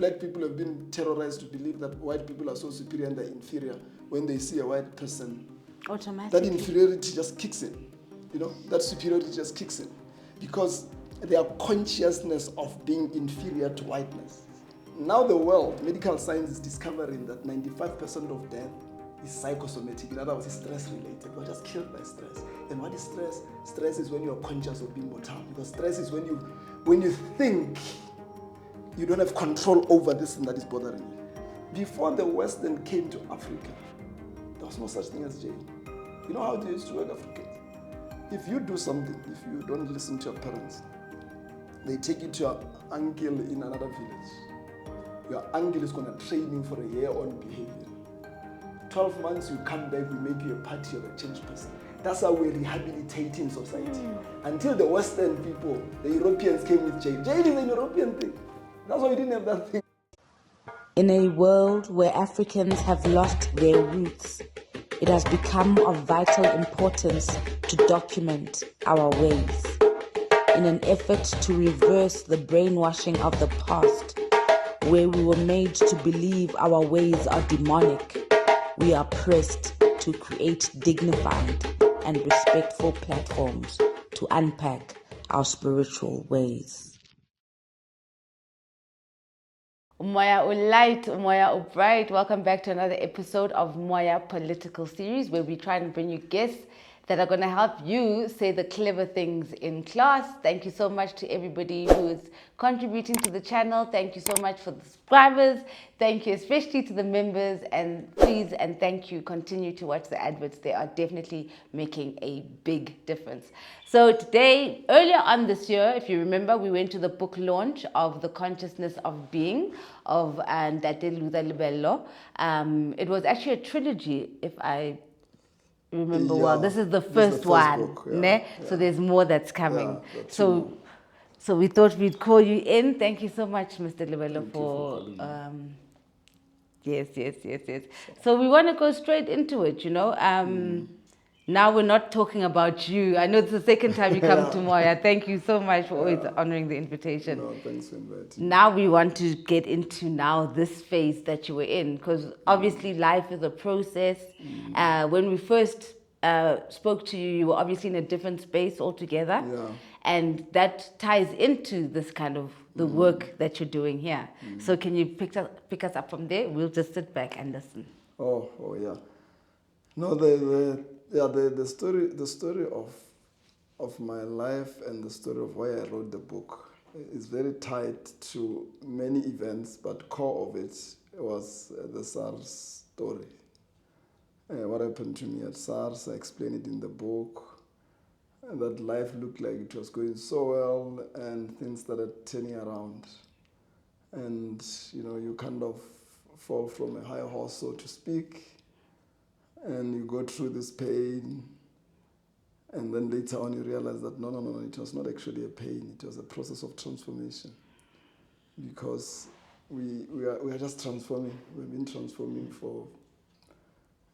black people have been terrorized to believe that white people are so superior and they're inferior. When they see a white person, automatically, that inferiority just kicks in. That superiority just kicks in. Because their consciousness of being inferior to whiteness. Now the world, medical science is discovering that 95% of death is psychosomatic. In other words, it's stress-related. We're just killed by stress. And what is stress? Stress is when you're conscious of being mortal. Because stress is when you think you don't have control over this thing that is bothering you. Before the Western came to Africa, there was no such thing as jail. You know how they used to work Africans? If you do something, if you don't listen to your parents, they take you to your uncle in another village. Your uncle is going to train you for a year on behavior. 12 months, you come back, we make you a party of a changed person. That's how we're rehabilitating society. Until the Western people, the Europeans came with jail. Jail is a European thing. That's why we didn't have that thing. in a world where Africans have lost their roots, it has become of vital importance to document our ways. In an effort to reverse the brainwashing of the past, where we were made to believe our ways are demonic, we are pressed to create dignified and respectful platforms to unpack our spiritual ways. Moya Light, Moya Bright. Welcome back to another episode of Moya Political Series, where we try and bring you guests that are going to help you say the clever things in class. Thank you so much to everybody who is contributing to the channel. Thank you so much for the subscribers. Thank you especially to the members, and please and thank you, continue to watch the adverts. They are definitely making a big difference. So today, earlier on this year, if you remember, we went to the book launch of The Consciousness of Being of LUTHER LEBELO. It was actually a trilogy, if I remember well. This is the first one, book, so there's more that's coming. Yeah, so we thought we'd call you in. Thank you so much, Mr. Lebelo, for yes. So we want to go straight into it, Now we're not talking about you. I know it's the second time you come to Moya. Thank you so much for always honoring the invitation. No, thanks for inviting me. Now we want to get into this phase that you were in, because obviously life is a process. When we first spoke to you, you were obviously in a different space altogether. Yeah. And that ties into this kind of the work that you're doing here. So can you pick us up from there? We'll just sit back and listen. Oh yeah. No, the story of my life and the story of why I wrote the book is very tied to many events, but core of it was the SARS story. What happened to me at SARS, I explain it in the book. That life looked like it was going so well, and things started turning around. And, you kind of fall from a high horse, so to speak, and you go through this pain, and then later on you realize that no, it was not actually a pain, it was a process of transformation. Because we are just transforming. We've been transforming for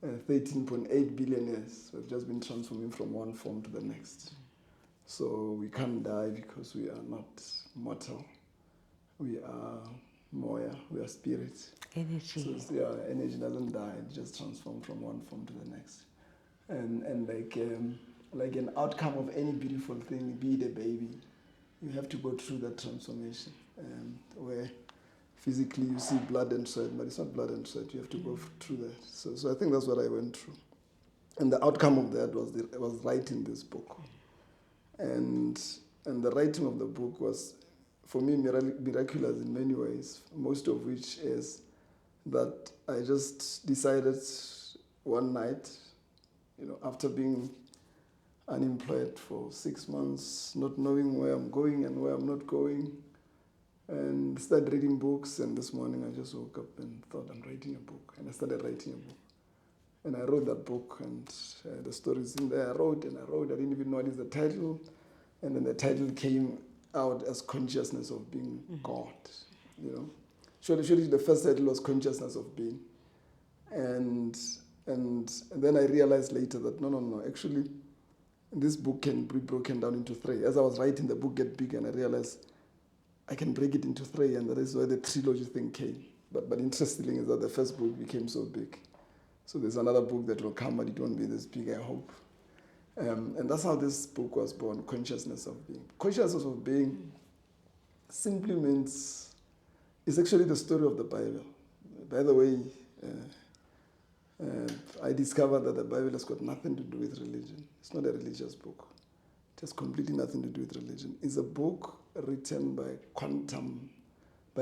13.8 billion years. We've just been transforming from one form to the next. So we can't die because we are not mortal. We are Moya, we are spirit. Energy. So energy doesn't die, it just transforms from one form to the next. And like an outcome of any beautiful thing, be it a baby, you have to go through that transformation. Where physically you see blood and sweat, but it's not blood and sweat, you have to go through that. So I think that's what I went through. And the outcome of that was writing this book. And the writing of the book was, for me, miraculous in many ways, most of which is that I just decided one night, after being unemployed for 6 months, not knowing where I'm going and where I'm not going, and started reading books. And this morning I just woke up and thought, I'm writing a book. And I started writing a book. And I wrote that book, and the stories in there I wrote. I didn't even know what is the title. And then the title came out as Consciousness of Being God, Surely the first title was Consciousness of Being. And then I realized later that no, actually this book can be broken down into 3. As I was writing, the book get big, and I realized I can break it into three, and that is where the trilogy thing came. But interestingly is that the first book became so big. So there's another book that will come, but it won't be this big, I hope. And that's how this book was born, Consciousness of Being. Consciousness of Being simply means, it's actually the story of the Bible. By the way, I discovered that the Bible has got nothing to do with religion. It's not a religious book. It has completely nothing to do with religion. It's a book written by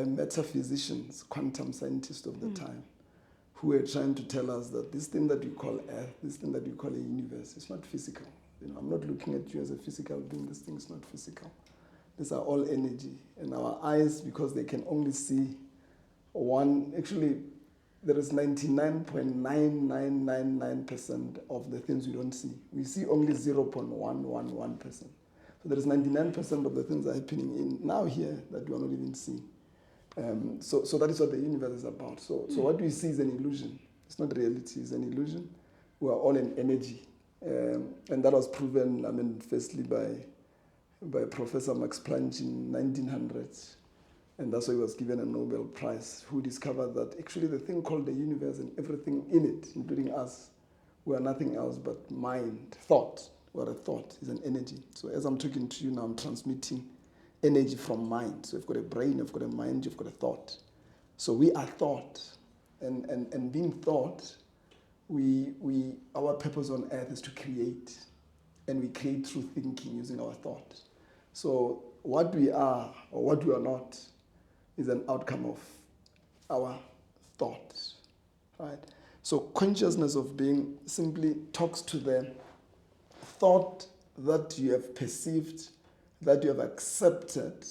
metaphysicians, quantum scientists of the time, who were trying to tell us that this thing that we call Earth, this thing that we call a universe, is not physical. I'm not looking at you as a physical being. This thing is not physical. These are all energy. And our eyes, because they can only see one, actually, there is 99.9999% of the things we don't see. We see only 0.111%. So there is 99% of the things that are happening in now here that we are not even seeing. So that is what the universe is about. So what we see is an illusion. It's not reality, it's an illusion. We are all in energy. And that was proven, firstly by Professor Max Planck in 1900s. And that's why he was given a Nobel Prize, who discovered that actually the thing called the universe and everything in it, including us, we are nothing else but mind, thought. What a thought is an energy. So as I'm talking to you now, I'm transmitting energy from mind. So you've got a brain, you've got a mind, you've got a thought. So we are thought. And being thought, our purpose on earth is to create. And we create through thinking, using our thought. So what we are or what we are not is an outcome of our thoughts, right? So consciousness of being simply talks to the thought that you have perceived, that you have accepted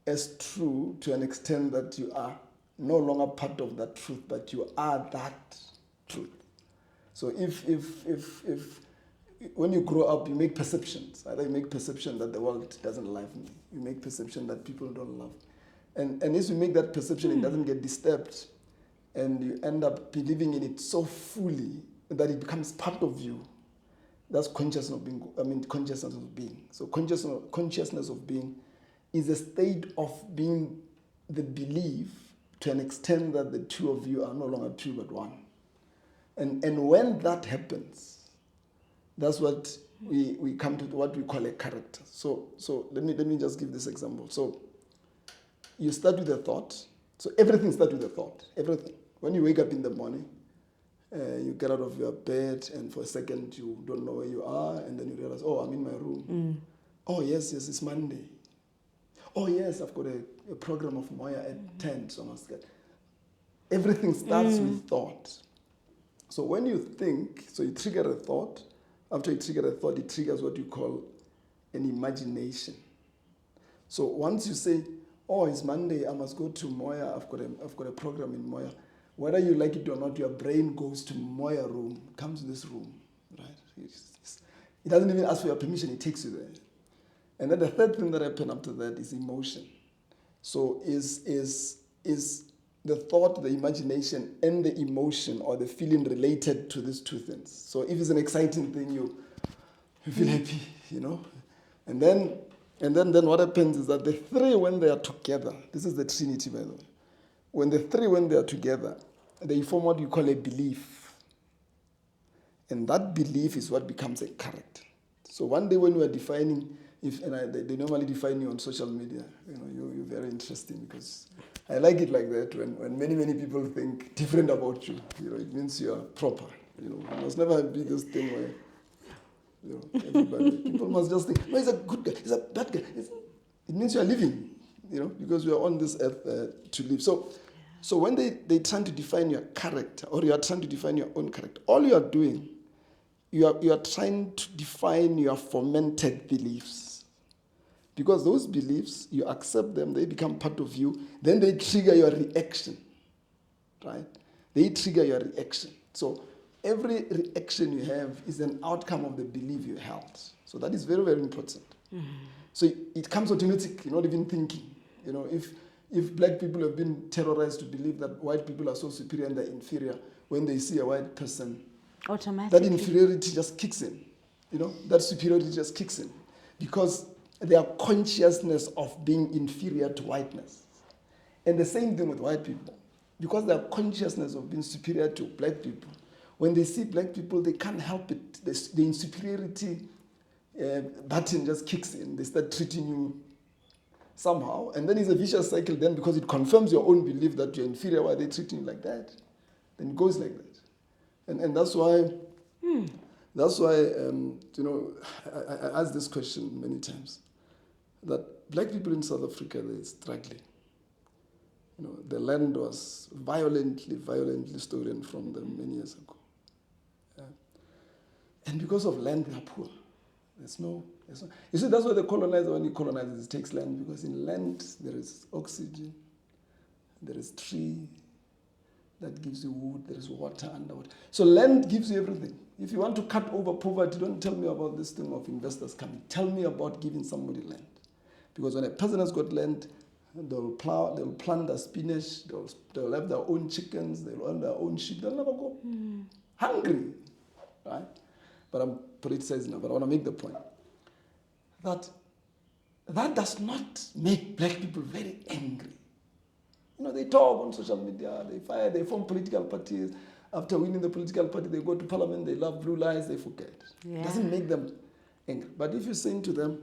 as true to an extent that you are no longer part of that truth, but you are that truth. So if when you grow up, you make perceptions. Either you make perception that the world doesn't love me. You make perception that people don't love me. And as you make that perception, it doesn't get disturbed. And you end up believing in it so fully that it becomes part of you. That's consciousness of being. Consciousness of being. So consciousness of being is a state of being the belief to an extent that the two of you are no longer two but one. And when that happens, that's what we come to what we call a character. So let me just give this example. So you start with a thought. So everything starts with a thought. Everything. When you wake up in the morning, you get out of your bed, and for a second you don't know where you are, and then you realize, oh, I'm in my room. Oh, yes, it's Monday. Oh, yes, I've got a program of Moya at 10, so I must get. Everything starts with thought. So when you think, so you trigger a thought. After you trigger a thought, it triggers what you call an imagination. So once you say, oh, it's Monday, I must go to Moya, I've got a program in Moya. Whether you like it or not, your brain goes to Moya room, comes to this room, right? It doesn't even ask for your permission, it takes you there. And then the third thing that happens after that is emotion. So is the thought, the imagination, and the emotion or the feeling related to these two things. So if it's an exciting thing, you feel happy, And then what happens is that the three, when they are together, this is the Trinity, by the way. When they are together, they form what you call a belief. And that belief is what becomes a character. So one day when we are defining, they normally define you on social media, you're very interesting because I like it like that when many people think different about you. It means you are proper. You must never be this thing where people must just think, no, he's a good guy, he's a bad guy. It means you are living, because we are on this earth to live. So when they trying to define your character, or you are trying to define your own character, all you are doing, you are trying to define your fermented beliefs. Because those beliefs, you accept them, they become part of you, then they trigger your reaction, right? They trigger your reaction. So every reaction you have is an outcome of the belief you held. So that is very, very important. So it comes automatic, you're not even thinking. If black people have been terrorized to believe that white people are so superior and they're inferior, when they see a white person, automatically, that inferiority just kicks in. That superiority just kicks in. Because their consciousness of being inferior to whiteness. And the same thing with white people. Because their consciousness of being superior to black people, when they see black people, they can't help it. The inferiority button just kicks in. They start treating you somehow. And then it's a vicious cycle then, because it confirms your own belief that you're inferior. Why are they treating you like that? Then it goes like that. And that's why, I asked this question many times, that black people in South Africa, they're struggling. The land was violently stolen from them many years ago. And because of land, they are poor. There's no. You see, that's why the colonizer, when he colonizes, takes land, because in land there is oxygen, there is tree that gives you wood, there is water, underwater. So land gives you everything. If you want to cut over poverty, don't tell me about this thing of investors coming. Tell me about giving somebody land. Because when a person has got land, they'll plow, they'll plant their spinach, they'll have their own chickens, they'll own their own sheep, they'll never go hungry, right? But I'm politicizing now, but I want to make the point that does not make black people very angry. They talk on social media, they form political parties. After winning the political party, they go to parliament, they love blue lies, they forget. Yeah. It doesn't make them angry. But if you're saying to them,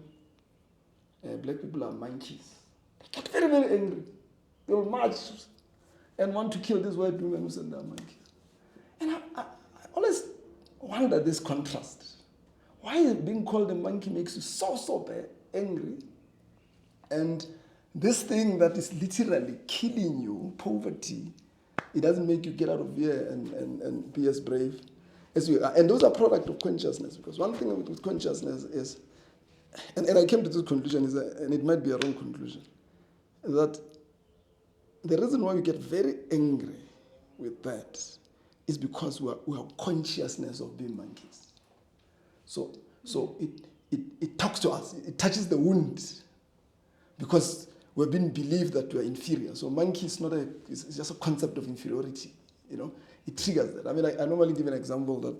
black people are monkeys, they get very, very angry. They will march and want to kill these white women who said they're monkeys. And I always wonder this contrast. Why being called a monkey makes you so angry, and this thing that is literally killing you, poverty, it doesn't make you get out of here and be as brave as you are. And those are product of consciousness, because one thing with consciousness is, and I came to this conclusion, and it might be a wrong conclusion, that the reason why we get very angry with that is because we have consciousness of being monkeys. So it talks to us, it touches the wound, because we've been believed that we're inferior. So monkey is it's just a concept of inferiority. It triggers that. I normally give an example that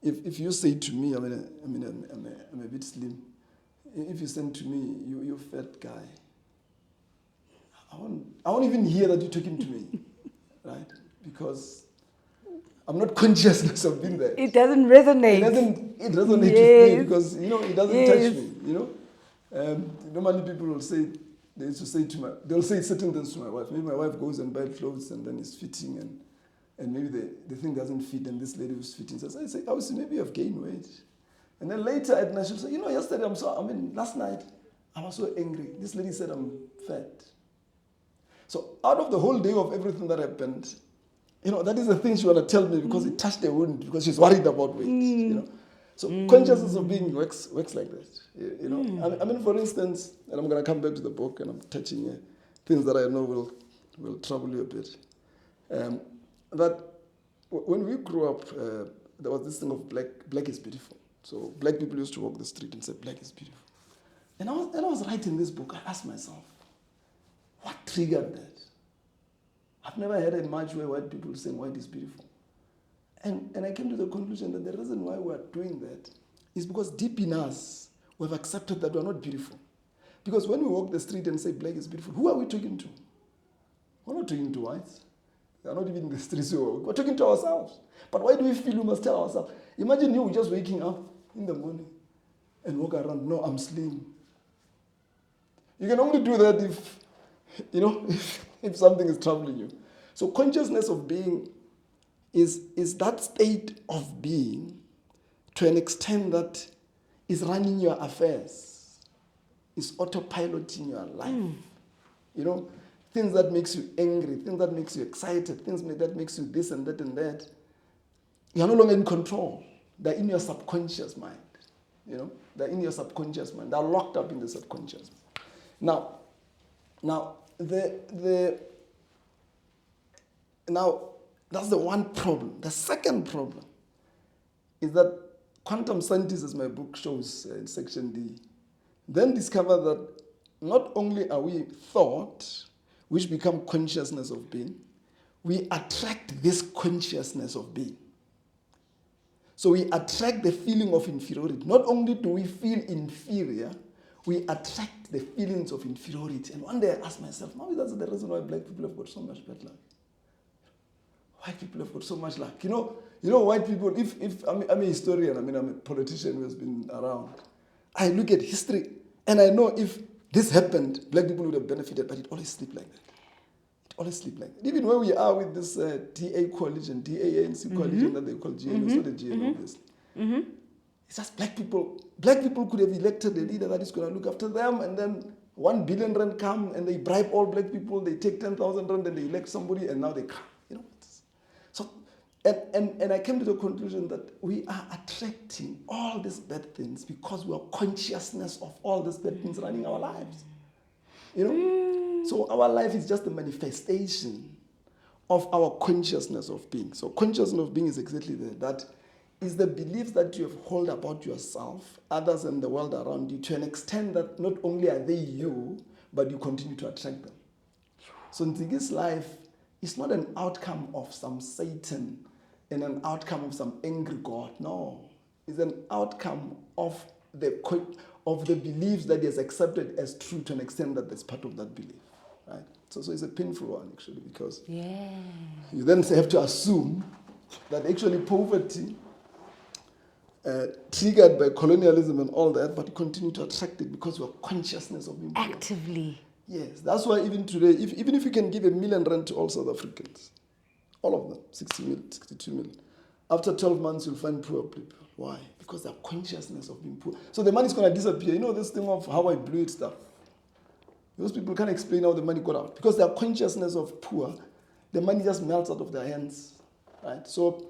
if you say to me, I'm a bit slim. If you say to me, you fat guy, I won't even hear that you're talking to me, right? Because I'm not conscious of being there. It doesn't resonate. It resonates with me, because it doesn't touch me. Normally people will say, they'll say certain things to my wife. Maybe my wife goes and buys clothes and then it's fitting, and maybe the thing doesn't fit, and this lady who's fitting says, I say, maybe you've gained weight. And then later at night she'll say, yesterday last night I was so angry. This lady said I'm fat. So out of the whole day of everything that happened, that is the thing she want to tell me, because it touched the wound, because she's worried about weight. So consciousness of being works like that. For instance, and I'm going to come back to the book, and I'm touching things that I know will trouble you a bit. That when we grew up, there was this thing of black is beautiful. So black people used to walk the street and say, black is beautiful. And I was writing this book, I asked myself, what triggered that? I've never had a march where white people saying white is beautiful. And I came to the conclusion that the reason why we're doing that is because deep in us, we've accepted that we're not beautiful. Because when we walk the street and say black is beautiful, who are we talking to? We're not talking to whites. They're not even in the streets. We're talking to ourselves. But why do we feel we must tell ourselves? Imagine you just waking up in the morning and walk around, no, I'm slim. You can only do that if something is troubling you. So consciousness of being is that state of being to an extent that is running your affairs, is autopiloting your life. Things that makes you angry, things that makes you excited, things that makes you this and that and that. You're no longer in control. They're in your subconscious mind. They're in your subconscious mind. They're locked up in the subconscious. Now that's the one problem. The second problem is that quantum scientists, as my book shows in section D, then discover that not only are we thought, which become consciousness of being, we attract this consciousness of being. So we attract the feeling of inferiority. Not only do we feel inferior, we attract the feelings of inferiority. And one day I asked myself, maybe that's the reason why black people have got so much bad luck. White people have got so much luck. You know, white people, if I'm a historian, I'm a politician who has been around. I look at history and I know if this happened, black people would have benefited, but it always slipped like that. It always slipped like that. Even where we are with this DA coalition, DANC coalition that they call GNO, it's not a GNO, obviously. It's just black people. Black people could have elected a leader that is going to look after them, and then 1 billion rand come and they bribe all black people, they take 10,000 rand and they elect somebody, and now they come. So, and I came to the conclusion that we are attracting all these bad things because we are consciousness of all these bad things running our lives. So our life is just a manifestation of our consciousness of being. So consciousness of being is exactly that is the beliefs that you have hold about yourself, others, and the world around you to an extent that not only are they you, but you continue to attract them. So Ntigi's life is not an outcome of some Satan and an outcome of some angry God. No. It's an outcome of the beliefs that he has accepted as true to an extent that that's part of that belief. Right? So it's a painful one, actually, because you then have to assume that actually poverty, triggered by colonialism and all that, but you continue to attract it because your consciousness of being poor. Actively. Yes, that's why even today, even if you can give 1 million rand to all South Africans, all of them, 60 million, 62 million, after 12 months you'll find poor people. Why? Because their consciousness of being poor. So the money is going to disappear. You know this thing of how I blew it stuff. Those people can't explain how the money got out. Because their consciousness of poor, the money just melts out of their hands. Right? So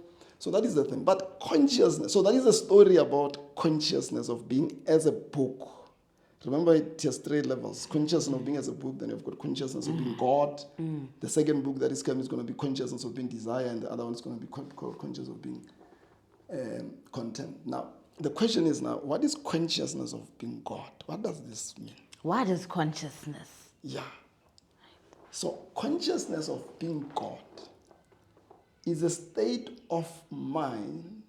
that is the thing. But consciousness, so that is a story about consciousness of being as a book. Remember, it has 3 levels. Consciousness of being as a book, then you've got consciousness of being God. The second book that is coming is going to be consciousness of being desire, and the other one is going to be called consciousness of being content. Now, the question is now, what is consciousness of being God? What does this mean? What is consciousness? Yeah. So, consciousness of being God is a state of mind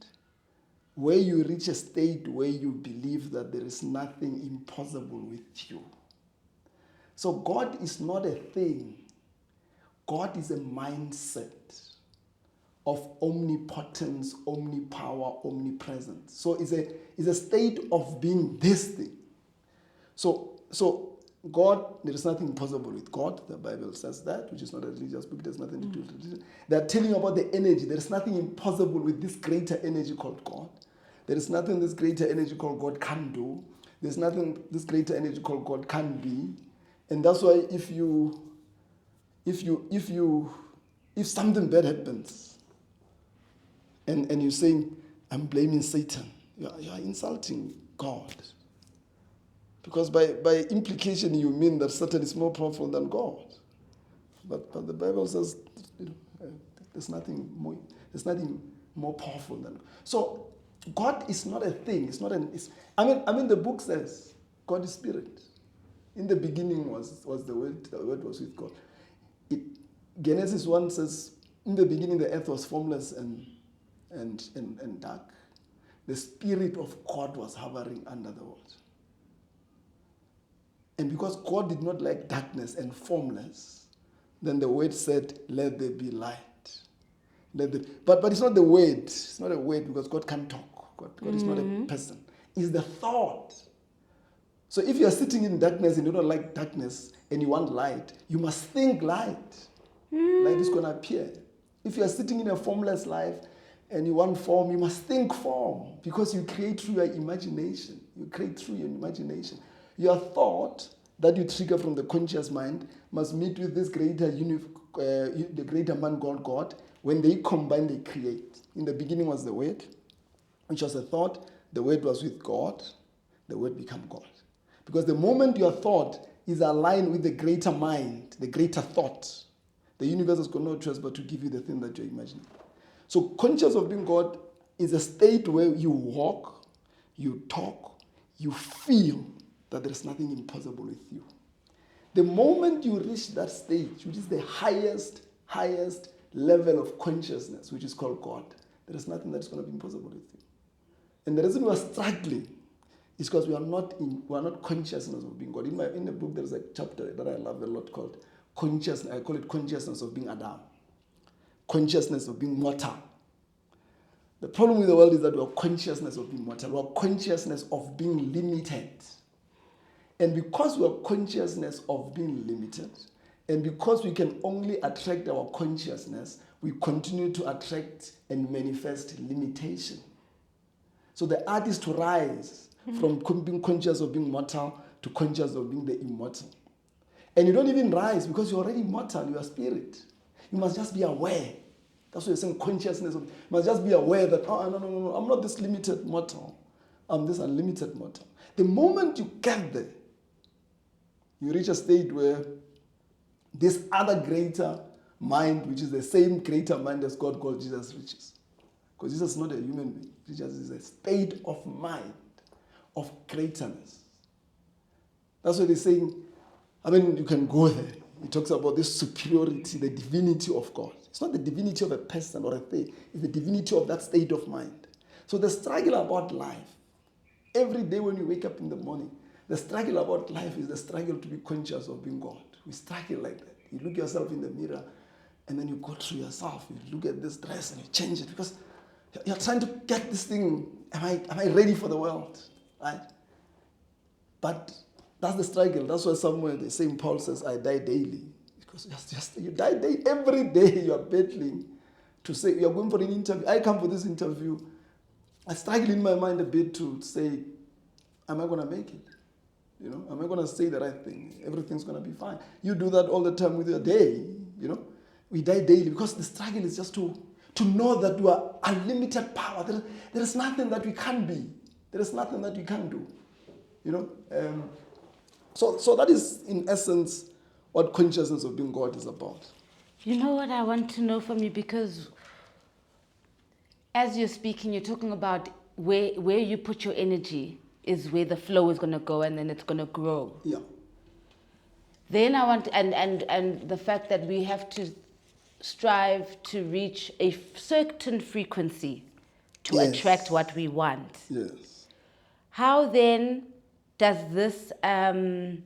where you reach a state where you believe that there is nothing impossible with you. So God is not a thing. God is a mindset of omnipotence, omnipower, omnipresence. So it's a state of being this thing. So God, there is nothing impossible with God. The Bible says that, which is not a religious book. There's nothing to do with religion. They're telling you about the energy. There is nothing impossible with this greater energy called God. There is nothing this greater energy called God can do. There's nothing this greater energy called God can be. And that's why if something bad happens and you're saying, I'm blaming Satan, you are insulting God. Because by implication you mean that Satan is more powerful than God. But the Bible says there's nothing more powerful than God. So God is not a thing. It's not the book says God is spirit. In the beginning was the word. The word was with God. Genesis 1 says, in the beginning the earth was formless and dark. The Spirit of God was hovering under the water. And because God did not like darkness and formless, then the word said, let there be light. But it's not the word. It's not a word because God can't talk. God is not a person. It's the thought. So if you are sitting in darkness and you don't like darkness and you want light, you must think light. Light is going to appear. If you are sitting in a formless life and you want form, you must think form because you create through your imagination. You create through your imagination. Your thought that you trigger from the conscious mind must meet with this greater the greater man called God. When they combine, they create. In the beginning was the Word, which was a thought. The Word was with God. The Word became God. Because the moment your thought is aligned with the greater mind, the greater thought, the universe has got no choice but to give you the thing that you're imagining. So conscious of being God is a state where you walk, you talk, you feel that there is nothing impossible with you. The moment you reach that stage, which is the highest level of consciousness, which is called God, there is nothing that is going to be impossible with you. And the reason we are struggling It's because we are not consciousness of being God. In the book, there's a chapter that I love a lot called consciousness. I call it consciousness of being Adam. Consciousness of being mortal. The problem with the world is that we are consciousness of being mortal. We are consciousness of being limited. And because we are consciousness of being limited, and because we can only attract our consciousness, we continue to attract and manifest limitation. So the art is to rise from being conscious of being mortal to conscious of being the immortal. And you don't even rise because you're already mortal, you are spirit. You must just be aware. That's what you're saying, consciousness. You must just be aware that, no, I'm not this limited mortal. I'm this unlimited mortal. The moment you get there, you reach a state where this other greater mind, which is the same greater mind as God called Jesus, reaches. Because Jesus is not a human being. Jesus is a state of mind, of greatness. That's what they're saying. You can go there. He talks about this superiority, the divinity of God. It's not the divinity of a person or a thing. It's the divinity of that state of mind. So the struggle about life, every day when you wake up in the morning, the struggle about life is the struggle to be conscious of being God. We struggle like that. You look yourself in the mirror, and then you go through yourself. You look at this dress and you change it because you're trying to get this thing. Am I ready for the world? Right? But that's the struggle. That's why somewhere the same Paul says, I die daily. Because you die daily. Every day you are battling to say, you're going for an interview. I come for this interview. I struggle in my mind a bit to say, am I going to make it? Am I going to say the right thing? Everything's going to be fine. You do that all the time with your day. We die daily because the struggle is just to know that you are unlimited power. There is nothing that we can't be. There is nothing that we can't do. So that is, in essence, what consciousness of being God is about. You know what I want to know from you? Because as you're speaking, you're talking about where you put your energy is where the flow is going to go, and then it's going to grow. Yeah. Then I want, and the fact that we have to strive to reach a certain frequency to attract what we want. Yes. How then does this ingena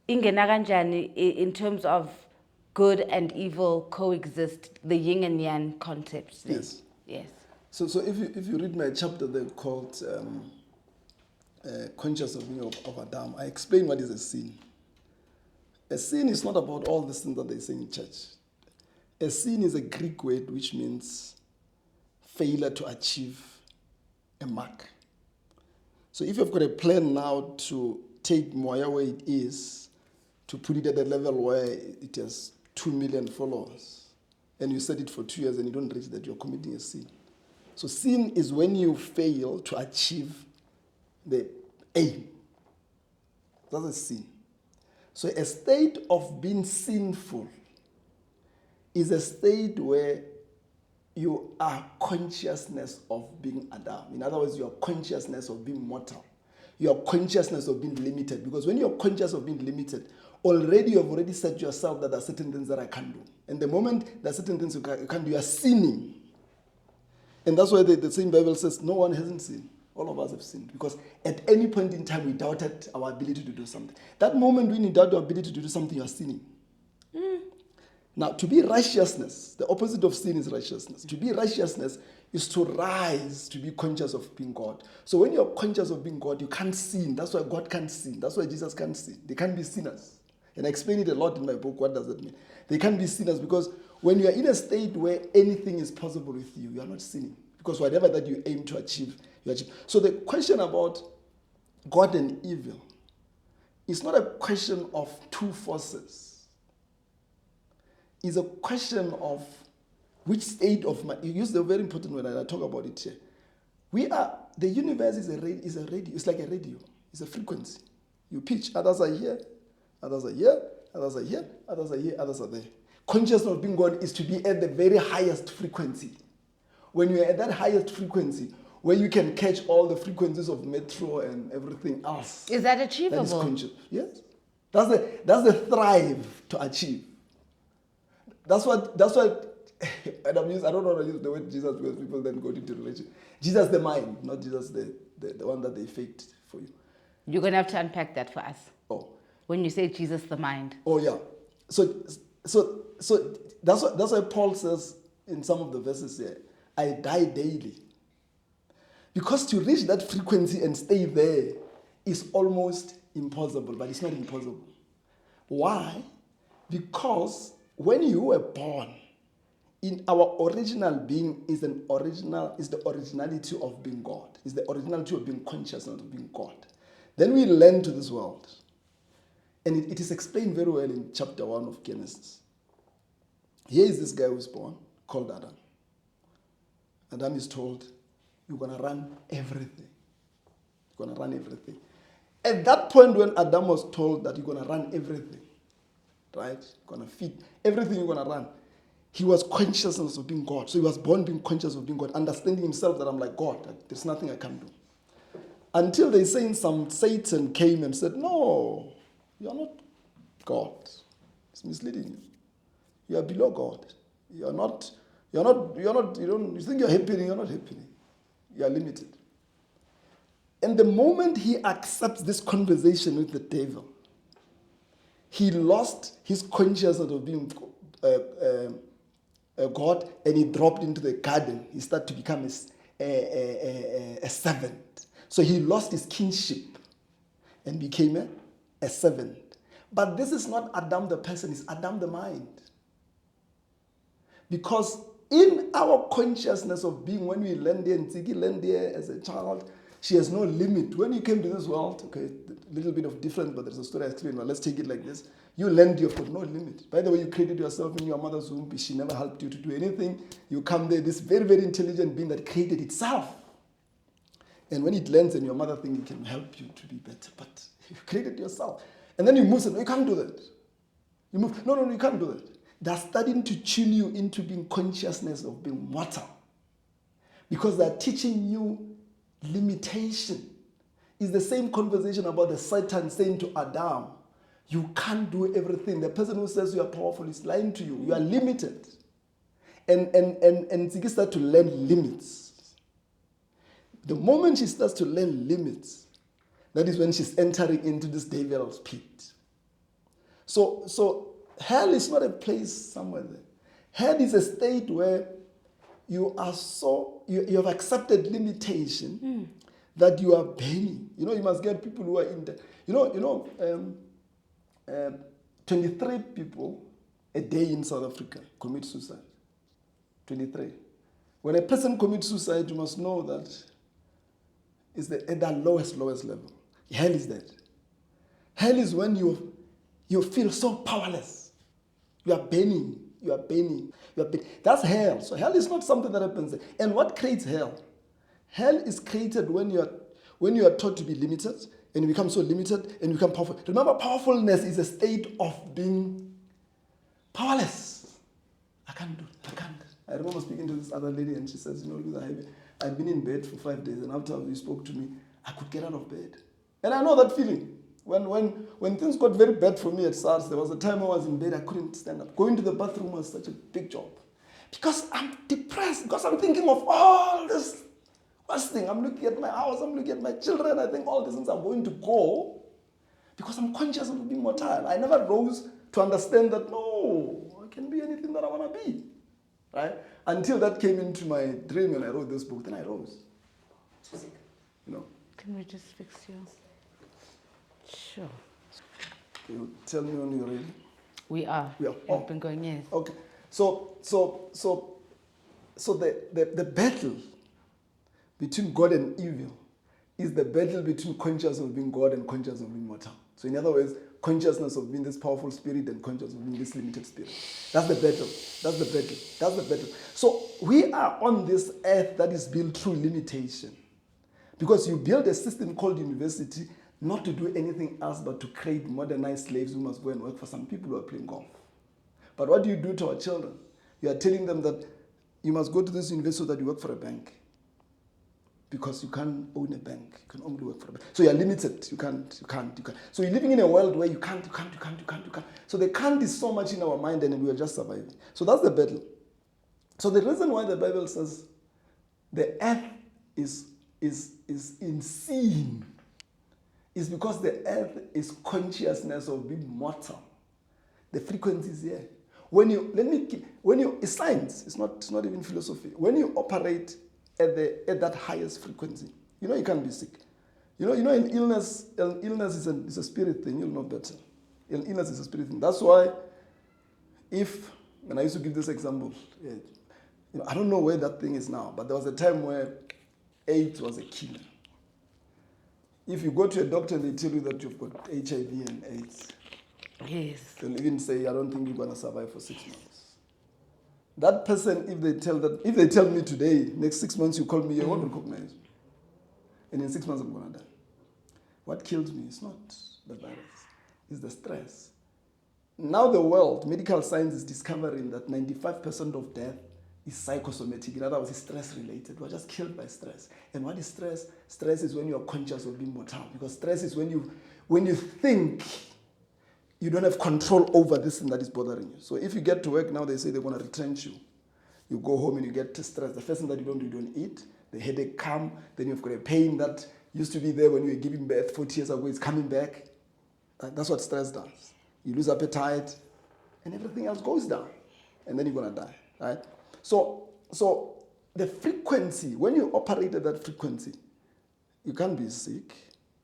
kanjani in terms of good and evil coexist, the yin and yang concepts? Yes. Yes. So if you read my chapter there called Conscious of Being of Adam, I explain what is a sin. A sin is not about all the things that they say in church. A sin is a Greek word which means failure to achieve a mark. So if you've got a plan now to take Moya where it is, to put it at a level where it has 2 million followers, and you set it for 2 years and you don't reach that, you're committing a sin. So sin is when you fail to achieve the aim. That's a sin. So a state of being sinful is a state where you are consciousness of being Adam. In other words, you are consciousness of being mortal. You are consciousness of being limited. Because when you're conscious of being limited, already you have already said to yourself that there are certain things that I can't do. And the moment there are certain things you can't do, you are sinning. And that's why the same Bible says, no one hasn't sinned. All of us have sinned. Because at any point in time, we doubted our ability to do something. That moment when you doubt your ability to do something, you are sinning. Now, to be righteousness, the opposite of sin is righteousness. To be righteousness is to rise, to be conscious of being God. So when you're conscious of being God, you can't sin. That's why God can't sin. That's why Jesus can't sin. They can't be sinners. And I explain it a lot in my book. What does that mean? They can't be sinners because when you are in a state where anything is possible with you, you are not sinning. Because whatever that you aim to achieve, you achieve. So the question about God and evil is not a question of two forces. Is a question of which state of mind. You use the very important word, and I talk about it here. The universe is a radio. It's like a radio. It's a frequency. You pitch. Others are here. Others are here. Others are here. Others are here. Others are there. Consciousness of being God is to be at the very highest frequency. When you are at that highest frequency, where you can catch all the frequencies of metro and everything else. Is that achievable? That is conscious. Yes. That's the thrive to achieve. That's what, and I don't want to use the word Jesus because people then go into religion. Jesus the mind, not Jesus the one that they for you. You're going to have to unpack that for us. Oh. When you say Jesus the mind. Oh, yeah. So that's why Paul says in some of the verses here, I die daily. Because to reach that frequency and stay there is almost impossible, but it's not impossible. Why? Because when you were born, in our original being is the originality of being God. Is the originality of being conscious and of being God. Then we learn to this world. And it is explained very well in chapter 1 of Genesis. Here is this guy who was born, called Adam. Adam is told, you're going to run everything. You're going to run everything. At that point when Adam was told that you're going to run everything, right? You're going to feed everything you're going to run. He was conscious of being God. So he was born being conscious of being God, understanding himself that I'm like God. There's nothing I can do. Until they say some Satan came and said, no, you're not God. It's misleading you. You are below God. You think you're happening, you're not happening. You are limited. And the moment he accepts this conversation with the devil, he lost his consciousness of being God, and he dropped into the garden. He started to become a servant. So he lost his kingship and became a servant. But this is not Adam the person, it's Adam the mind. Because in our consciousness of being, when we land there, and Tsiki land there as a child, she has no limit. When you came to this world, okay, a little bit of difference, but there's a story I explained, but let's take it like this. You land, you've got no limit. By the way, you created yourself in your mother's womb. She never helped you to do anything. You come there, this very, very intelligent being that created itself. And when it lands and your mother thinks it can help you to be better, but you created yourself. And then you move, and you can't do that. You move, no, you can't do that. They're starting to tune you into being consciousness of being mortal. Because they're teaching you limitation. It's the same conversation about the Satan saying to Adam, you can't do everything. The person who says you are powerful is lying to you. You are limited. And Tsiki starts to learn limits. The moment she starts to learn limits, that is when she's entering into this devil's pit. So hell is not a place somewhere there. Hell is a state where you are you have accepted limitation that you are burning. You know, you must get people who are in there. 23 people a day in South Africa commit suicide. 23. When a person commits suicide, you must know that it's at the lowest level. Hell is that. Hell is when you feel so powerless. You are burning. That's hell. So hell is not something that happens there. And what creates hell? Hell is created when you are taught to be limited, and you become so limited, and you become powerful. Remember, powerfulness is a state of being powerless. I can't do it. I can't. I remember speaking to this other lady, and she says, I've been in bed for 5 days, and after you spoke to me, I could get out of bed. And I know that feeling. When things got very bad for me at SARS, there was a time I was in bed, I couldn't stand up. Going to the bathroom was such a big job. Because I'm depressed, because I'm thinking of all this worst thing. I'm looking at my house, I'm looking at my children, I think all these things are going to go because I'm conscious of being mortal. I never rose to understand that, no, I can be anything that I want to be. Right? Until that came into my dream and I wrote this book, then I rose. Can we just fix you? Sure. You tell me when you're ready. We are. We are. We've been going, yes. Okay. So the battle between God and evil is the battle between consciousness of being God and consciousness of being mortal. So in other words, consciousness of being this powerful spirit and consciousness of being this limited spirit. That's the battle. So we are on this earth that is built through limitation. Because you build a system called university not to do anything else but to create modernized slaves who must go and work for some people who are playing golf. But what do you do to our children? You are telling them that you must go to this university so that you work for a bank. Because you can't own a bank. You can only work for a bank. So you're limited. You can't. So you're living in a world where you can't. So the can't is so much in our mind and we are just surviving. So that's the battle. So the reason why the Bible says the earth is in sin is because the earth is consciousness of being mortal. The frequency is here. It's science, it's not even philosophy. When you operate at that highest frequency, you can't be sick. An illness is a spirit thing, you'll know better. An illness is a spirit thing. That's why and I used to give this example, I don't know where that thing is now, but there was a time where AIDS was a killer. If you go to a doctor and they tell you that you've got HIV and AIDS, Yes. they'll even say, I don't think you're going to survive for 6 months. That person, if they tell me today, next 6 months you call me, I won't recognize me. And in 6 months I'm going to die. What kills me is not the virus, it's the stress. Now the world, medical science is discovering that 95% of death is psychosomatic. In other words, it's stress related. We're just killed by stress. And what is stress? Stress is when you're conscious of being mortal. Because stress is when you think you don't have control over this thing that is bothering you. So if you get to work now, they say they're going to retrench you. You go home and you get stressed. The first thing that you don't eat. The headache comes. Then you've got a pain that used to be there when you were giving birth 40 years ago. It's coming back. That's what stress does. You lose appetite, and everything else goes down. And then you're going to die, right? So the frequency, when you operate at that frequency, you can't be sick.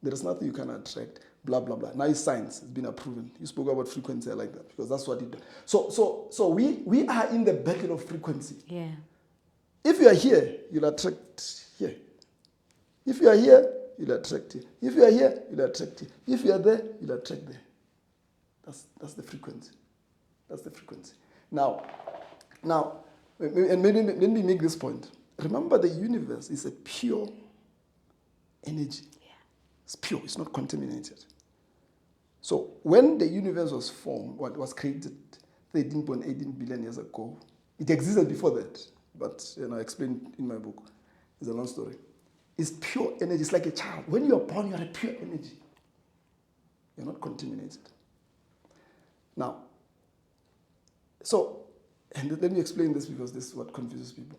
There is nothing you can attract, blah, blah, blah. Now it's science. It's been proven. You spoke about frequency. I like that because that's what it does. So we are in the battle of frequency. Yeah. If you are here, you'll attract here. If you are here, you'll attract here. If you are here, you'll attract here. If you are there, you'll attract there. That's the frequency. That's the frequency. Now, and let me make this point. Remember, the universe is a pure energy. Yeah. It's pure. It's not contaminated. So when the universe was formed, what was created 13.18 billion years ago, it existed before that. But I explained in my book. It's a long story. It's pure energy. It's like a child. When you're born, you're a pure energy. You're not contaminated. Now, and let me explain this because this is what confuses people.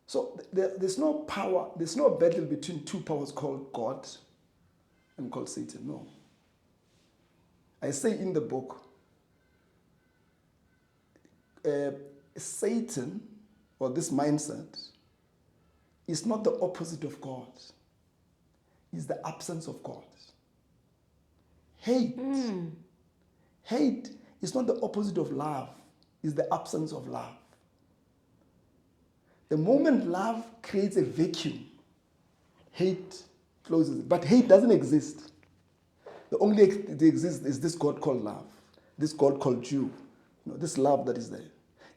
So there's no power, there's no battle between two powers called God and called Satan. No. I say in the book, Satan, or this mindset, is not the opposite of God. It's the absence of God. Hate is not the opposite of love. It's the absence of love. The moment love creates a vacuum, hate closes it. But hate doesn't exist. The only thing that exists is this God called love, this God called you, this love that is there.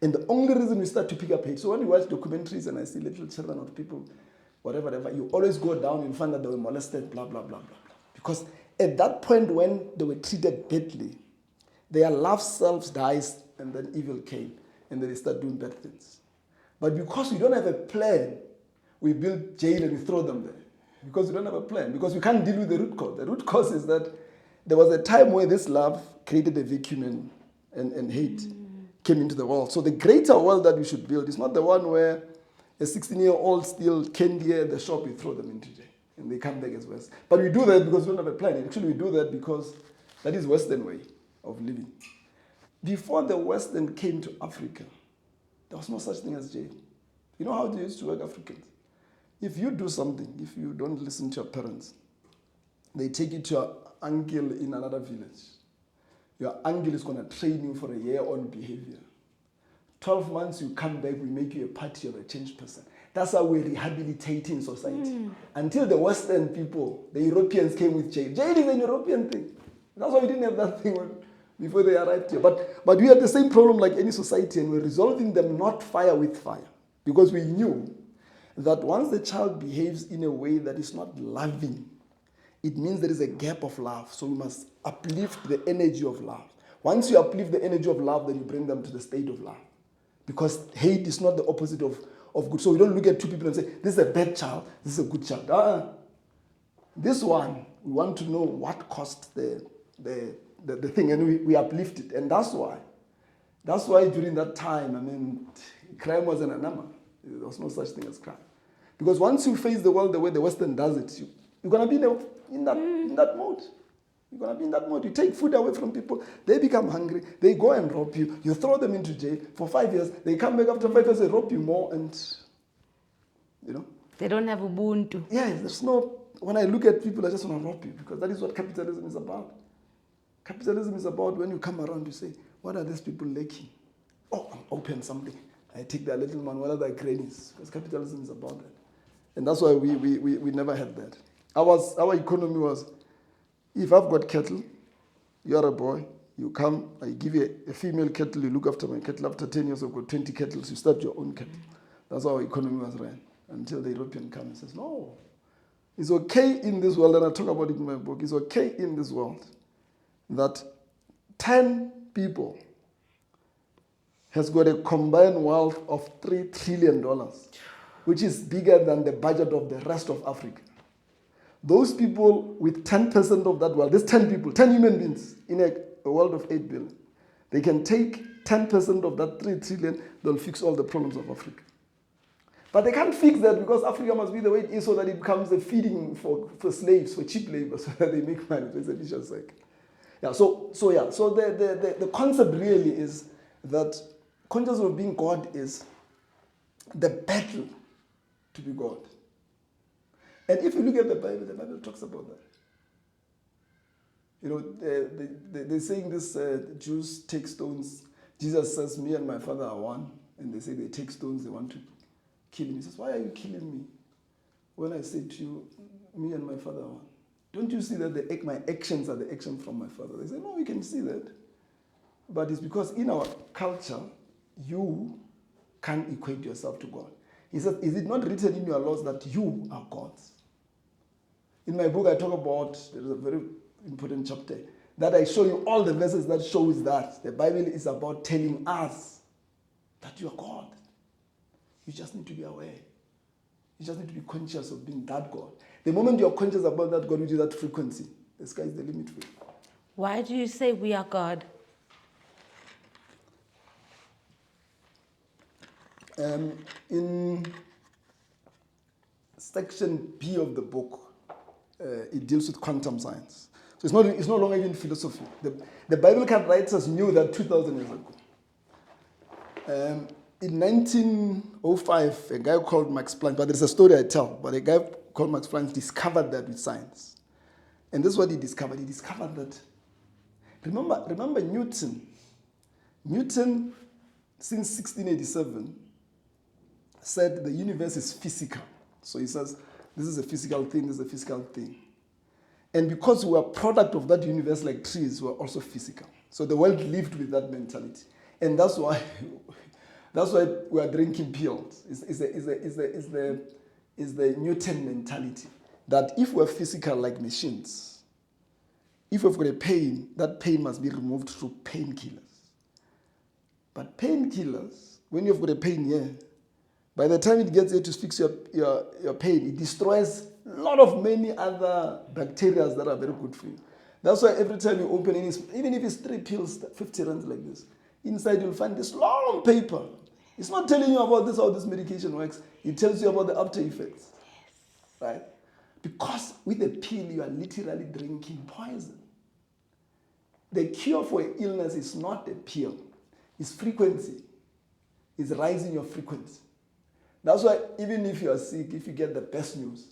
And the only reason we start to pick up hate, so when you watch documentaries and I see little children or people, whatever, you always go down and find that they were molested, blah, blah, blah, blah, blah. Because at that point when they were treated badly, their love selves dies and then evil came and then they start doing bad things. But because we don't have a plan, we build jail and we throw them there. Because we don't have a plan, because we can't deal with the root cause. The root cause is that there was a time where this love created a vacuum and hate came into the world. So the greater world that we should build is not the one where a 16-year-old steals candy at the shop, we throw them into jail and they come back as worse. But we do that because we don't have a plan. Actually, we do that because that is Western way of living. Before the Western came to Africa, there was no such thing as jail. You know how they used to work Africans? If you do something, if you don't listen to your parents, they take you to your uncle in another village. Your uncle is going to train you for a year on behavior. 12 months, you come back, we make you a party of a changed person. That's how we're rehabilitating society. Until the Western people, the Europeans came with jail. Jail is an European thing. That's why we didn't have that thing before they arrived here. But we had the same problem like any society, and we're resolving them not fire with fire. Because we knew that once the child behaves in a way that is not loving, it means there is a gap of love. So we must uplift the energy of love. Once you uplift the energy of love, then you bring them to the state of love. Because hate is not the opposite of good. So we don't look at two people and say, this is a bad child, this is a good child. This one, we want to know what caused the thing, and we uplift it. And that's why during that time, crime wasn't a number. There was no such thing as crime. Because once you face the world the way the Western does it, You're going to be in that mode. You're going to be in that mode. You take food away from people. They become hungry. They go and rob you. You throw them into jail for 5 years. They come back after 5 years. They rob you more. And, They don't have Ubuntu. Yeah, there's no... When I look at people, I just want to rob you. Because that is what capitalism is about. Capitalism is about when you come around, you say, what are these people lacking? Oh, I'm open something. I take their little man, what are their grannies? Because capitalism is about that. And that's why we never had that. Our economy was, if I've got cattle, you're a boy, you come, I give you a female cattle, you look after my cattle. After 10 years, I've got 20 cattle, so you start your own cattle. That's how our economy was ran until the European comes and says, no, it's okay in this world, and I talk about it in my book, it's okay in this world that 10 people has got a combined wealth of $3 trillion, which is bigger than the budget of the rest of Africa. Those people with 10% of that wealth, these 10 people, 10 human beings in a world of 8 billion, they can take 10% of that 3 trillion, they'll fix all the problems of Africa. But they can't fix that because Africa must be the way it is so that it becomes a feeding for slaves, for cheap labor, so that they make money. It's a vicious cycle. Yeah, so the concept really is that consciousness of being God is the battle to be God. And if you look at the Bible talks about that. They're saying this, Jews take stones. Jesus says, me and my Father are one. And they say they take stones, they want to kill him. He says, why are you killing me? When I say to you, me and my Father are one. Don't you see that my actions are the actions from my Father? They say, no, we can see that. But it's because in our culture, you can't equate yourself to God. He said, is it not written in your laws that you are gods? In my book, I talk about, there's a very important chapter, that I show you all the verses that shows that. The Bible is about telling us that you are God. You just need to be aware. You just need to be conscious of being that God. The moment you're conscious about that God, which is that frequency, the sky is the limit for you. Why do you say we are God? In section B of the book, it deals with quantum science. So it's no longer even philosophy. The Bible writers knew that 2,000 years ago. In 1905, a guy called Max Planck, but there's a story I tell, but a guy called Max Planck discovered that with science. And this is what he discovered. He discovered that, remember Newton. Newton, since 1687, said the universe is physical. So he says, this is a physical thing, this is a physical thing. And because we are a product of that universe like trees, we are also physical. So the world lived with that mentality. And that's why we are drinking pills. It's the Newton mentality. That if we're physical like machines, if we've got a pain, that pain must be removed through painkillers. But painkillers, when you've got a pain here, by the time it gets here to fix your pain, it destroys a lot of many other bacteria that are very good for you. That's why every time you open any, even if it's 3 pills, 50 rands like this, inside you'll find this long paper. It's not telling you about this, how this medication works. It tells you about the after effects. Yes. Right? Because with a pill, you are literally drinking poison. The cure for illness is not a pill. It's frequency. It's rising your frequency. That's why even if you are sick, if you get the best news,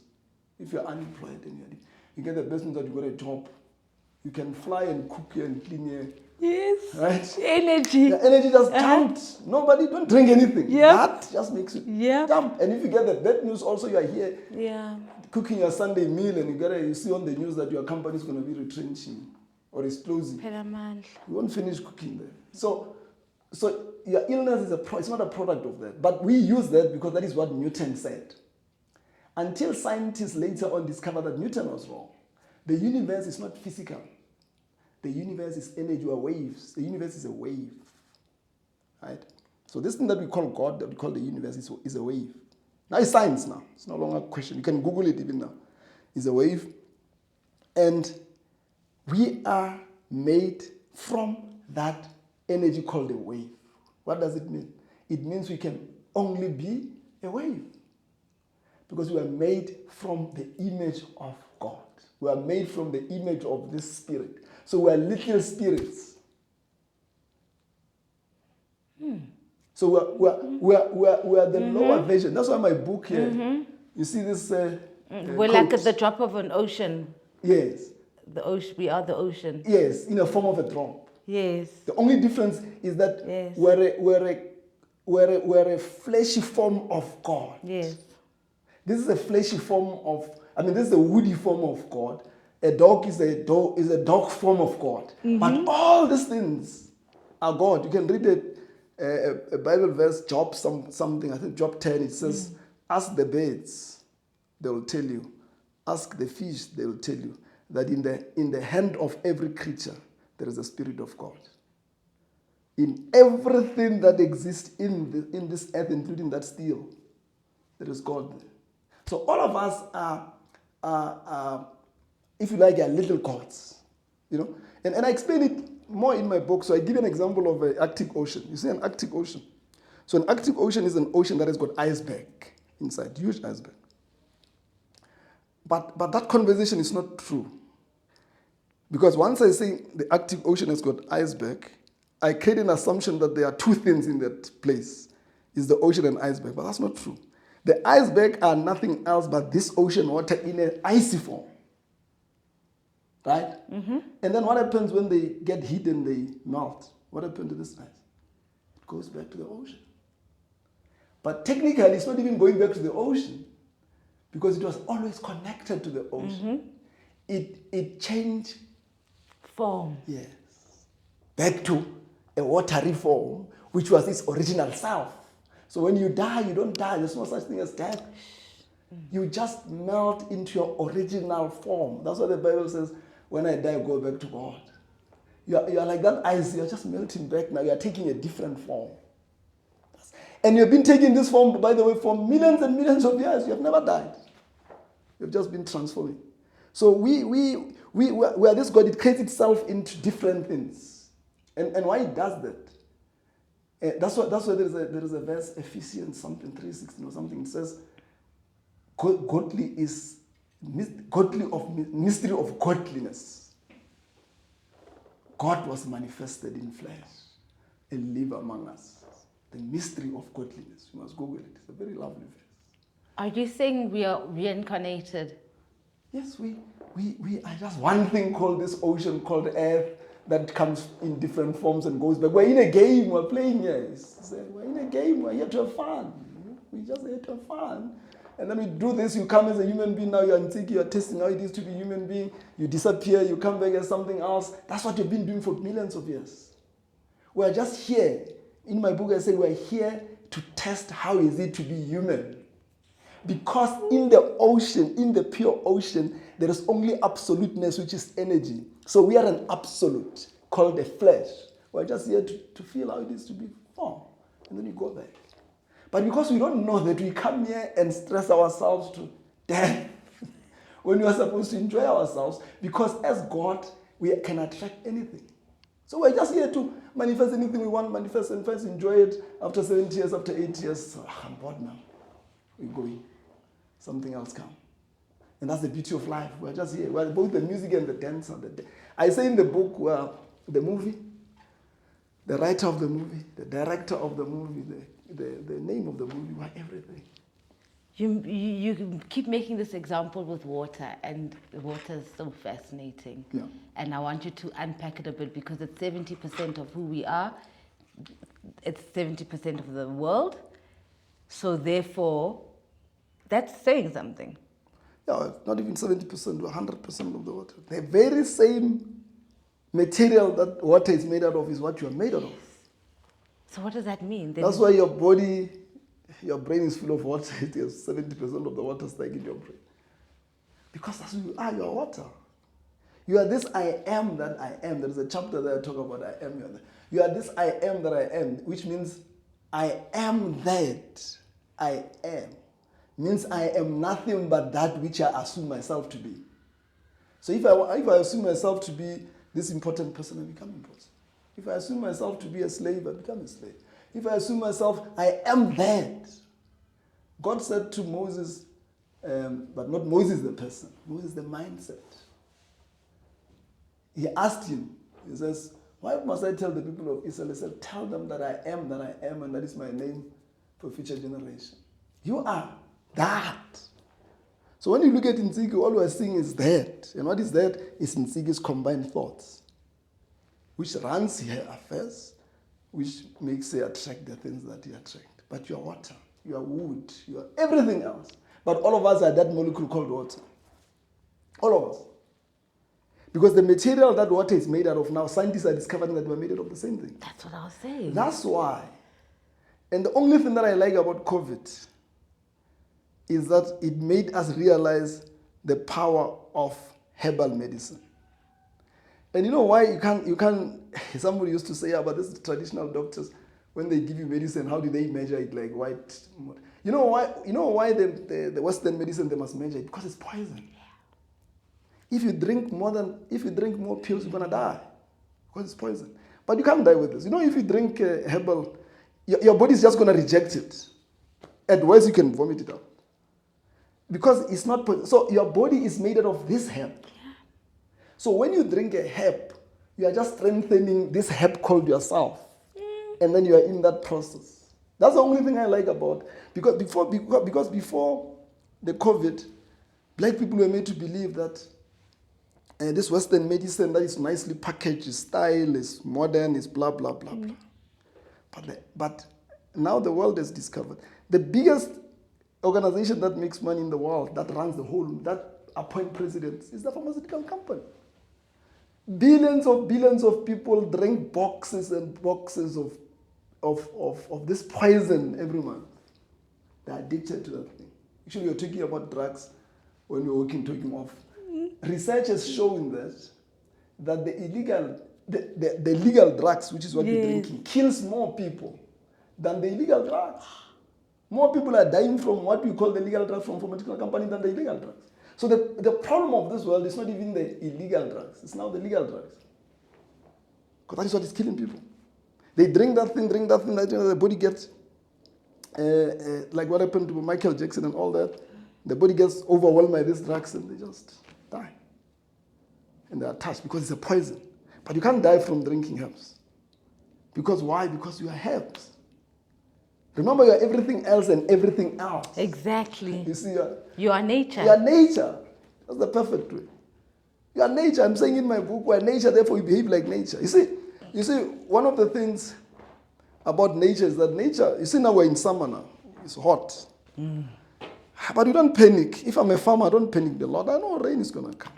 if you're unemployed and you get the best news that you got a job, you can fly and cook here and clean here. Yes. Right? Energy. The energy just jumped. Nobody, don't drink anything. Yep. That just makes it jump. And if you get the bad news, also you are here cooking your Sunday meal and you see on the news that your company is going to be retrenching or is closing. You won't finish cooking there. So your illness is it's not a product of that. But we use that because that is what Newton said. Until scientists later on discovered that Newton was wrong. The universe is not physical. The universe is energy or waves. The universe is a wave. Right? So this thing that we call God, that we call the universe, is a wave. Now it's science now. It's no longer a question. You can Google it even now. It's a wave. And we are made from that energy called a wave. What does it mean? It means we can only be a wave. Because we are made from the image of God. We are made from the image of this spirit. So we are little spirits. So we are the lower version. That's why my book here, you see this... we're like at the drop of an ocean. Yes. The ocean, we are the ocean. Yes, in the form of a drop. Yes. The only difference is that Yes. we're a fleshy form of God. Yes. This is a fleshy form of, this is a woody form of God. A dog is a dog form of God. But all these things are God. You can read a Bible verse, Job something, I think Job 10, it says, ask the birds, they will tell you. Ask the fish, they will tell you that in the hand of every creature, there is a spirit of God. In everything that exists in this earth, including that steel, there is God there. So all of us are, if you like, are little gods, And I explain it more in my book. So I give you an example of an Arctic Ocean. You see an Arctic Ocean. So an Arctic Ocean is an ocean that has got iceberg inside, huge iceberg. But that conversation is not true. Because once I say the Arctic Ocean has got iceberg, I create an assumption that there are two things in that place. It's the ocean and iceberg, but that's not true. The iceberg are nothing else but this ocean water in an icy form. Right? And then what happens when they get heat and they melt? What happens to this ice? It goes back to the ocean. But technically, it's not even going back to the ocean because it was always connected to the ocean. It changed form. Yes. Back to a watery form, which was its original self. So when you die, you don't die. There's no such thing as death. You just melt into your original form. That's what the Bible says, when I die, go back to God. You are like that ice. You're just melting back now. You are taking a different form. And you've been taking this form, by the way, for millions and millions of years. You have never died. You've just been transforming. So we are this God. It creates itself into different things. And why it does that? That's why there is a verse, Ephesians something 3:16 or something. It says, godly is godly of mystery of godliness. God was manifested in flesh and live among us. The mystery of godliness. You must Google it. It's a very lovely verse. Are you saying we are reincarnated? Yes, we are just one thing called this ocean called Earth that comes in different forms and goes back. We're in a game. We're playing here. We're in a game. We're here to have fun. We just here to have fun. And then we do this. You come as a human being. Now you're antique. You're testing how it is to be a human being. You disappear. You come back as something else. That's what you've been doing for millions of years. We're just here. In my book, I say we're here to test how is it to be human. Because in the ocean, in the pure ocean, there is only absoluteness, which is energy. So we are an absolute called the flesh. We're just here to feel how it is to be formed. And then you go back. But because we don't know that, we come here and stress ourselves to death when we are supposed to enjoy ourselves. Because as God, we can attract anything. So we're just here to manifest anything we want, manifest and first enjoy it. After 70 years, after 8 years, so, I'm bored now. We're going. Something else comes. And that's the beauty of life. We're just here. We're both the music and the dance. I say in the book, the movie, the writer of the movie, the director of the movie, the name of the movie, we're everything. You keep making this example with water, and water is so fascinating. Yeah. And I want you to unpack it a bit because it's 70% of who we are. It's 70% of the world. So therefore, that's saying something. Yeah, not even 70%, 100% of the water. The very same material that water is made out of is what you are made out of. So what does that mean? That's why your body, your brain is full of water. It is 70% of the water stuck in your brain. Because that's who you are, you are water. You are this I am that I am. There is a chapter that I talk about I am. You are this I am that I am, which means I am that I am. Means I am nothing but that which I assume myself to be. So if I assume myself to be this important person, I become important. If I assume myself to be a slave, I become a slave. If I assume myself, I am that. God said to Moses, But not Moses the person. Moses the mindset. He asked him, he says, why must I tell the people of Israel? He said, tell them that I am, and that is my name for future generation. You are that. So when you look at Nsiki, all we're seeing is that. And what is that? Is Nsiki's combined thoughts, which runs her affairs, which makes her attract the things that you attract. But you are water, you are wood, you are everything else. But all of us are that molecule called water. All of us. Because the material that water is made out of now, scientists are discovering that we're made out of the same thing. That's what I was saying. That's why. And the only thing that I like about COVID is that it made us realize the power of herbal medicine. And you know why you can't, somebody used to say about this traditional doctors, when they give you medicine, how do they measure it like white? You know why the Western medicine, they must measure it? Because it's poison. If you drink more pills, you're gonna die. Because it's poison. But you can't die with this. You know, if you drink herbal, your body's just gonna reject it. At worst, you can vomit it out. Because it's not poison. So your body is made out of this herb. Yeah. So when you drink a herb, you are just strengthening this herb called yourself. And then you are in that process. That's the only thing I like about, because before the COVID, black people were made to believe that this Western medicine that is nicely packaged, is style, is modern, is blah, blah, blah, blah. But now the world has discovered the biggest organization that makes money in the world, that runs the whole, that appoint presidents, is the pharmaceutical company. Billions of people drink boxes and boxes of this poison every month. They're addicted to that thing. Actually, you're talking about drugs when you're talking off. Research has shown that the legal drugs, which is what we're drinking, kills more people than the illegal drugs. More people are dying from what we call the legal drugs from pharmaceutical companies than the illegal drugs. So the problem of this world is not even the illegal drugs. It's now the legal drugs. Because that is what is killing people. They drink that thing, the body gets, like what happened to Michael Jackson and all that, the body gets overwhelmed by these drugs and they just die. And they are touched because it's a poison. But you can't die from drinking herbs. Because why? Because you are herbs. Remember, you are everything else and everything else. Exactly. You see, you are nature. You are nature. That's the perfect way. You are nature. I'm saying in my book, we are nature, therefore you behave like nature. You see, one of the things about nature is that nature, you see now we're in summer now. It's hot. But you don't panic. If I'm a farmer, I don't panic the Lord. I know rain is going to come.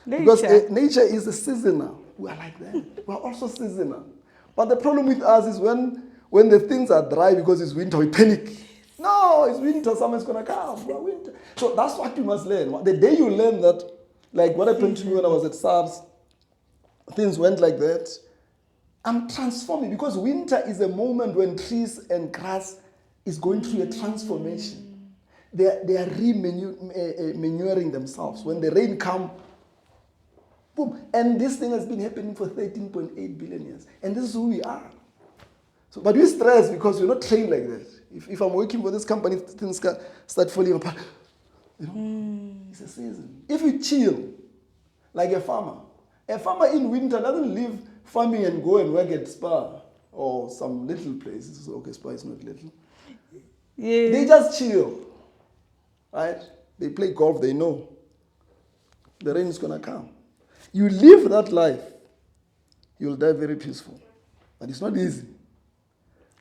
Exactly. Because nature is a seasonal. We are like that. We are also seasonal. But the problem with us is when the things are dry because it's winter, we panic. No, it's winter, summer's going to come. We're winter. So that's what you must learn. The day you learn that, like what happened to me when I was at SARS, things went like that, I'm transforming, because winter is a moment when trees and grass is going through a transformation. They are manuring themselves. When the rain comes, boom. And this thing has been happening for 13.8 billion years. And this is who we are. So, but we stress because we're not trained like that. If I'm working for this company, things start falling apart. It's a season. If you chill, like a farmer in winter doesn't leave farming and go and work at Spa or some little places. Okay, Spa is not little. Yeah. They just chill, right? They play golf, they know the rain is going to come. You live that life, you'll die very peaceful. But it's not easy.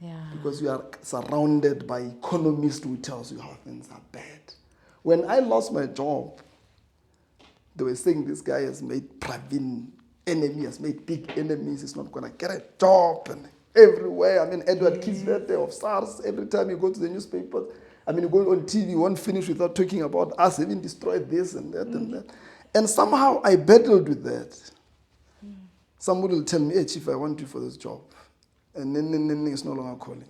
Yeah. Because you are surrounded by economists who tells you how things are bad. When I lost my job, they were saying this guy has made Pravin enemy, has made big enemies, he's not going to get a job, and everywhere. I mean, Edward Kisvete of SARS, every time you go to the newspapers, I mean, you go on TV, you won't finish without talking about us having destroyed this and that and that. And somehow I battled with that. Somebody will tell me, hey, Chief, I want you for this job. And then it's no longer calling.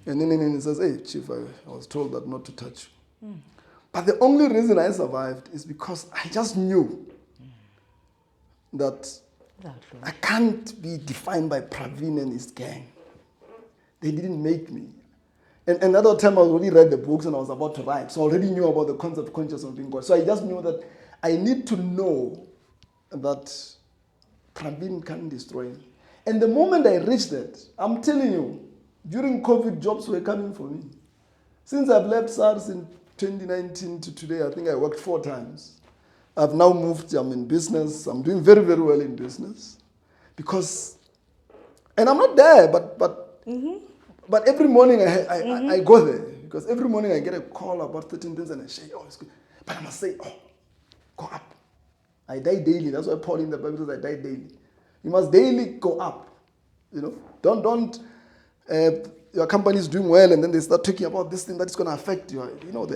And then he says, hey, Chief, I was told that not to touch you. But the only reason I survived is because I just knew that I can't be defined by Pravin and his gang. They didn't make me. And at that time, I already read the books and I was about to write. So I already knew about the concept of consciousness of being God. So I just knew that I need to know that Praveen can't destroy me. And the moment I reached that, I'm telling you, during COVID, jobs were coming for me. Since I've left SARS in 2019 to today, I think I worked 4 times. I've now moved, I'm in business. I'm doing very, very well in business. Because, and I'm not there, but every morning I go there. Because every morning I get a call about certain things and I say, oh, it's good. But I must say, oh, go up. I die daily. That's why Paul in the Bible says I die daily. You must daily go up. You know, don't. Your company is doing well, and then they start talking about this thing that is going to affect you. You know,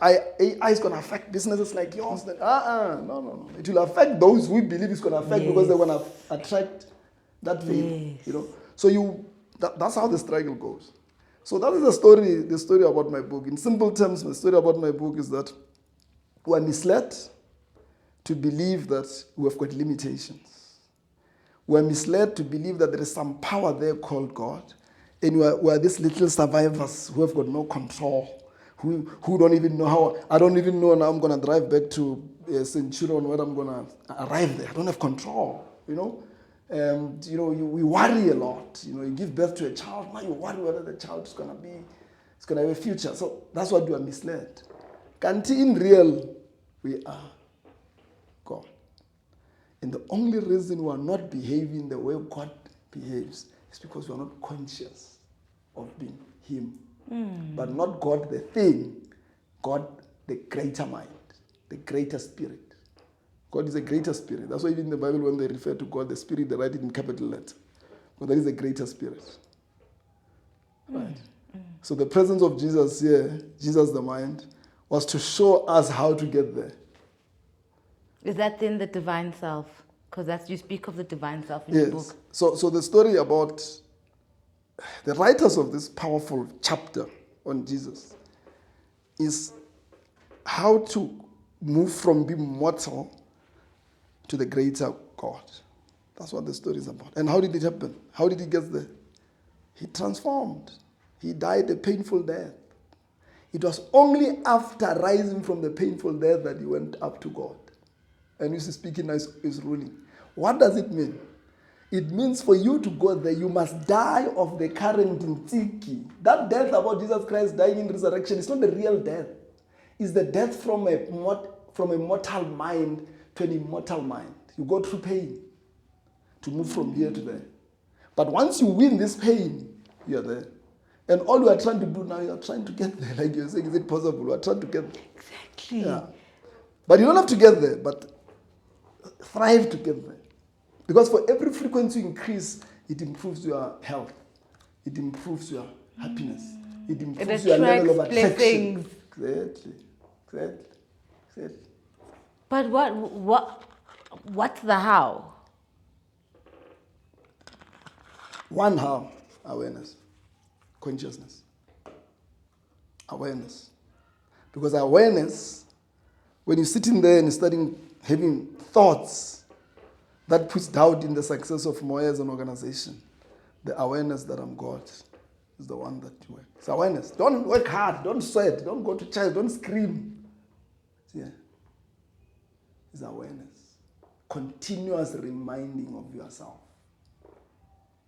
AI is going to affect businesses like yours. Then, no. It will affect those we believe it's going to affect because they want to attract that value. You know, so that's how the struggle goes. So that is the story about my book. In simple terms, the story about my book is that we are misled to believe that we have got limitations. We're misled to believe that there is some power there called God, and we're these little survivors who have got no control, who don't even know how. I don't even know now I'm going to drive back to Centurion where I'm going to arrive there. I don't have control, you know. And, you know, we worry a lot. You know, you give birth to a child, now you worry whether the child is going to have a future. So that's what you are misled. Kanti in real, we are God. And the only reason we are not behaving the way God behaves is because we are not conscious of being Him. But not God the thing, God the greater mind, the greater spirit. God is a greater spirit. That's why even in the Bible when they refer to God, the spirit, they write it in capital letter. But that is a greater spirit. Right? So the presence of Jesus here, Jesus the mind, was to show us how to get there. Is that then the divine self? Because that's, you speak of the divine self in the book. So the story about the writers of this powerful chapter on Jesus is how to move from being mortal to the greater God. That's what the story is about. And how did it happen? How did he get there? He transformed. He died a painful death. It was only after rising from the painful death that he went up to God. And you see, speaking now is ruling. What does it mean? It means for you to go there, you must die of the current intiki. That death about Jesus Christ dying in resurrection is not the real death. It's the death from a mortal mind to an immortal mind. You go through pain to move from here to there. But once you win this pain, you're there. And all you are trying to do now, you are trying to get there. Like you're saying, is it possible? You are trying to get there. Exactly. Yeah. But you don't have to get there, but thrive to get there. Because for every frequency increase, it improves your health. It improves your happiness. It improves your level of attraction. Exactly. But what's the how? One how, awareness, consciousness, awareness. Because awareness, when you're sitting there and you're starting having thoughts, that puts doubt in the success of Moya as an organization. The awareness that I'm God is the one that you work. It's awareness. Don't work hard. Don't sweat. Don't go to church. Don't scream. Yeah. It's awareness. Continuous reminding of yourself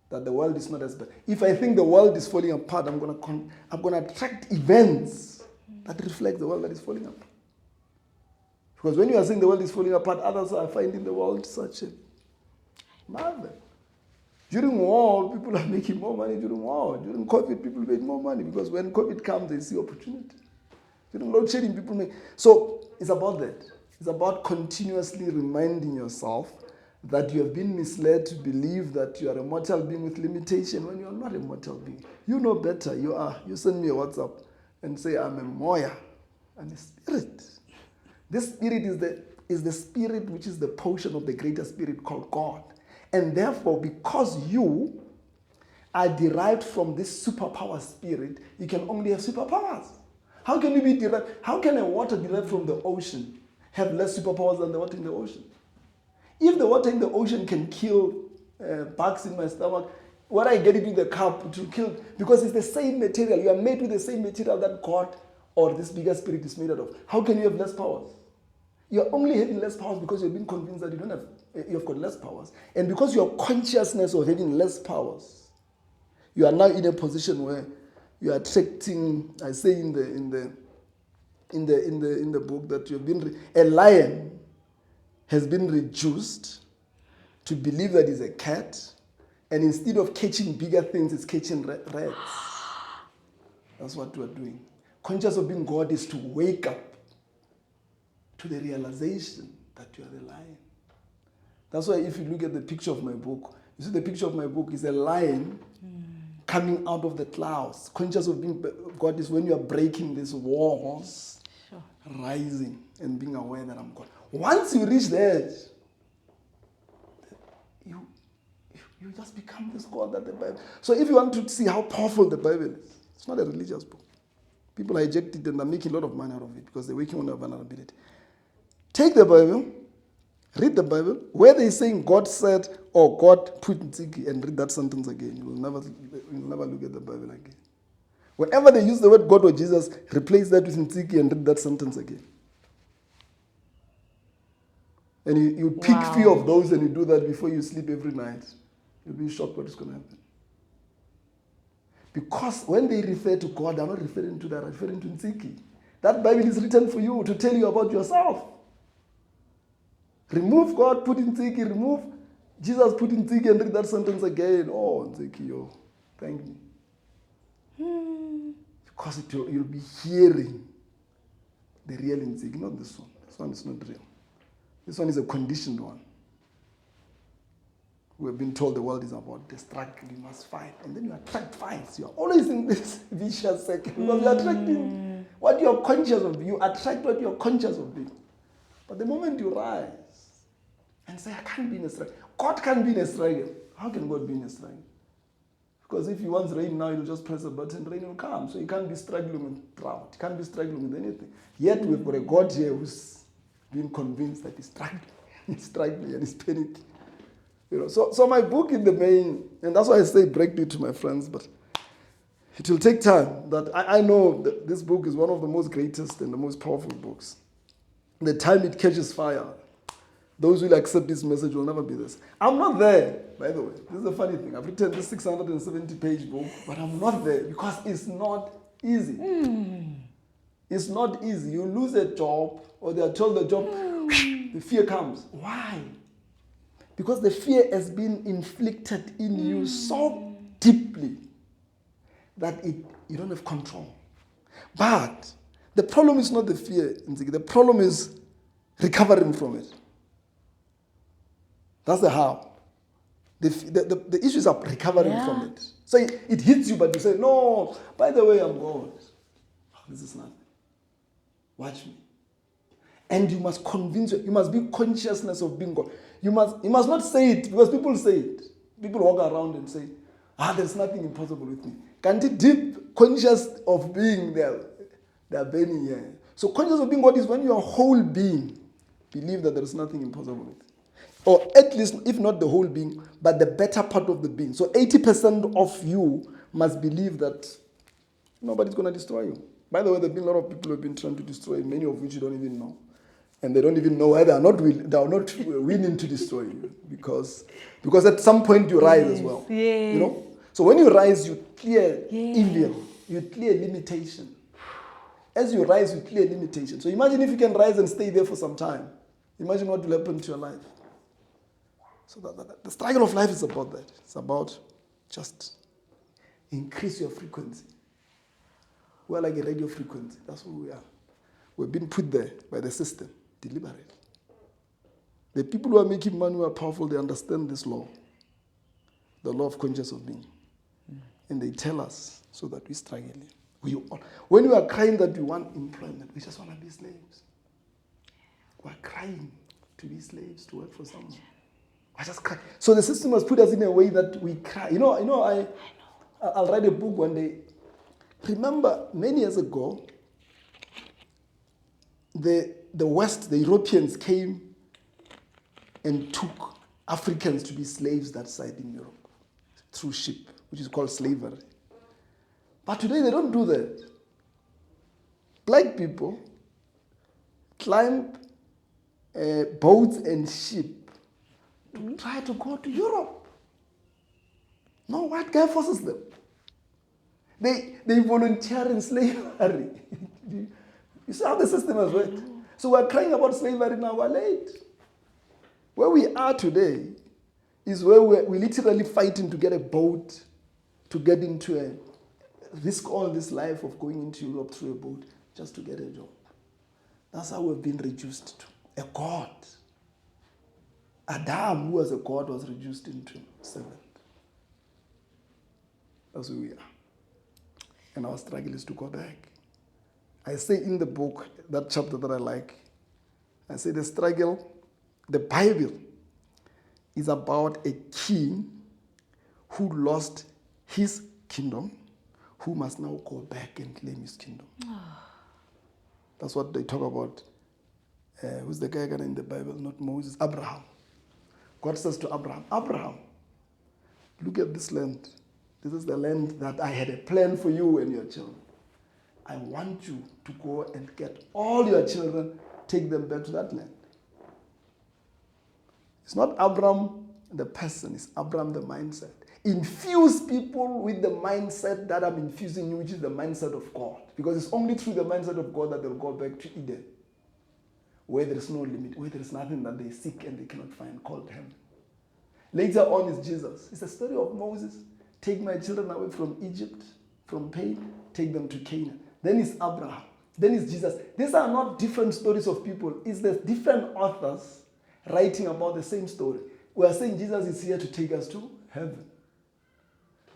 that the world is not as bad. If I think the world is falling apart, I'm gonna attract events that reflect the world that is falling apart. Because when you are saying the world is falling apart, others are finding the world such a marvel. During war, people are making more money during war. During COVID, people made more money because when COVID comes, they see opportunity. During load shedding, people make. So it's about that. It's about continuously reminding yourself that you have been misled to believe that you are a mortal being with limitation when you are not a mortal being. You know better. You are. You send me a WhatsApp and say, I'm a Moya. I'm a spirit. This spirit is the spirit which is the portion of the greater spirit called God. And therefore, because you are derived from this superpower spirit, you can only have superpowers. How can you be derived? How can a water derived from the ocean have less superpowers than the water in the ocean? If the water in the ocean can kill bugs in my stomach, When I get it with the cup to kill, because it's the same material. You are made with the same material that God or this bigger spirit is made out of. How can you have less powers? You're only having less powers because you've been convinced that you've got less powers. And because your consciousness of having less powers, you are now in a position where you are attracting, I say in the book that you've been, a lion has been reduced to believe that he's a cat, and instead of catching bigger things, it's catching rats. That's what we're doing. Conscious of being God is to wake up to the realization that you are the lion. That's why if you look at the picture of my book, you see the picture of my book is a lion coming out of the clouds. Conscious of being God is when you are breaking these walls, rising and being aware that I'm God. Once you reach that, you just become this God that the Bible. So if you want to see how powerful the Bible is, it's not a religious book. People hijacked it and are making a lot of money out of it because they're working on their vulnerability. Take the Bible, read the Bible, where they're saying God said or God put Ntsiki, and read that sentence again. You will never look at the Bible again. Whenever they use the word God or Jesus, replace that with Ntsiki and read that sentence again. And you pick few of those and you do that before you sleep every night. You'll be shocked what is going to happen. Because when they refer to God, they're not referring to that, they're referring to Ntsiki. That Bible is written for you to tell you about yourself. Remove God, put in Ntsiki, remove Jesus, put in Ntsiki, and read that sentence again. Oh, Ntsiki, yo, thank me. Because you'll be hearing the real Ntsiki, not this one. This one is not real. This one is a conditioned one. We've been told the world is about the struggle, you must fight. And then you attract fights. You're always in this vicious cycle because you're attracting what you're conscious of. You attract what you're conscious of being. But the moment you rise and say, I can't be in a struggle. God can't be in a struggle. How can God be in a struggle? Because if he wants rain now, he'll just press a button, rain will come. So he can't be struggling with drought. He can't be struggling with anything. Yet we've got a God here who's been convinced that he's struggling. He's struggling and he's panicking. So my book in the main, and that's why I say break it to my friends, but it will take time. That I know that this book is one of the most greatest and the most powerful books. The time it catches fire, those who will accept this message will never be this. I'm not there, by the way. This is a funny thing. I've written this 670-page book, but I'm not there because it's not easy. It's not easy. You lose a job, or they are told the job, the fear comes. Why? Because the fear has been inflicted in you so deeply that you don't have control. But the problem is not the fear, the problem is recovering from it. That's the how. The issues are recovering from it. So it hits you, but you say, no, by the way, I'm God. Oh, this is nothing. Watch me. And you must convince you must be consciousness of being God. You must not say it because people say it. People walk around and say, there's nothing impossible with me. Can't it deep conscious of being there? They are burning here. So conscious of being God is when your whole being believe that there is nothing impossible with it. Or at least, if not the whole being, but the better part of the being. So 80% of you must believe that nobody's going to destroy you. By the way, there have been a lot of people who have been trying to destroy you, many of which you don't even know. And they don't even know why they are not willing to destroy you. Because at some point you rise as well. Yes. So when you rise, you clear evil. You clear limitation. As you rise, you clear limitation. So imagine if you can rise and stay there for some time. Imagine what will happen to your life. So the struggle of life is about that. It's about just increase your frequency. We're like a radio frequency. That's who we are. We've been put there by the system, deliberately. The people who are making money, who are powerful, they understand this law, the law of conscious of being. And they tell us so that we struggle. When we are crying that we want employment, we just want to be slaves. We are crying to be slaves, to work for someone. I just cry. So the system has put us in a way that we cry. I'll write a book one day. Remember, many years ago, the West, the Europeans came and took Africans to be slaves that side in Europe. through ship, which is called slavery. But today they don't do that. Black people climb boats and ship to try to go to Europe. No white guy forces them. They volunteer in slavery. You see how the system has worked? So we're crying about slavery now, we're late. Where we are today is where we're literally fighting to get a boat, to get into risk all this life of going into Europe through a boat just to get a job. That's how we've been reduced to a god. Adam, who was a god, was reduced into servant. That's who we are. And our struggle is to go back. I say in the book, that chapter that I like, I say the struggle, the Bible is about a king who lost his kingdom, who must now go back and claim his kingdom. That's what they talk about. Who's the guy in the Bible? Not Moses, Abraham. God says to Abraham, Abraham, look at this land. This is the land that I had a plan for you and your children. I want you to go and get all your children, take them back to that land. It's not Abraham the person, it's Abraham the mindset. Infuse people with the mindset that I'm infusing you, which is the mindset of God. Because it's only through the mindset of God that they'll go back to Eden, where there is no limit, where there is nothing that they seek and they cannot find called heaven. Later on is Jesus. It's a story of Moses. Take my children away from Egypt, from pain, take them to Canaan. Then it's Abraham. Then it's Jesus. These are not different stories of people. It's the different authors writing about the same story. We are saying Jesus is here to take us to heaven.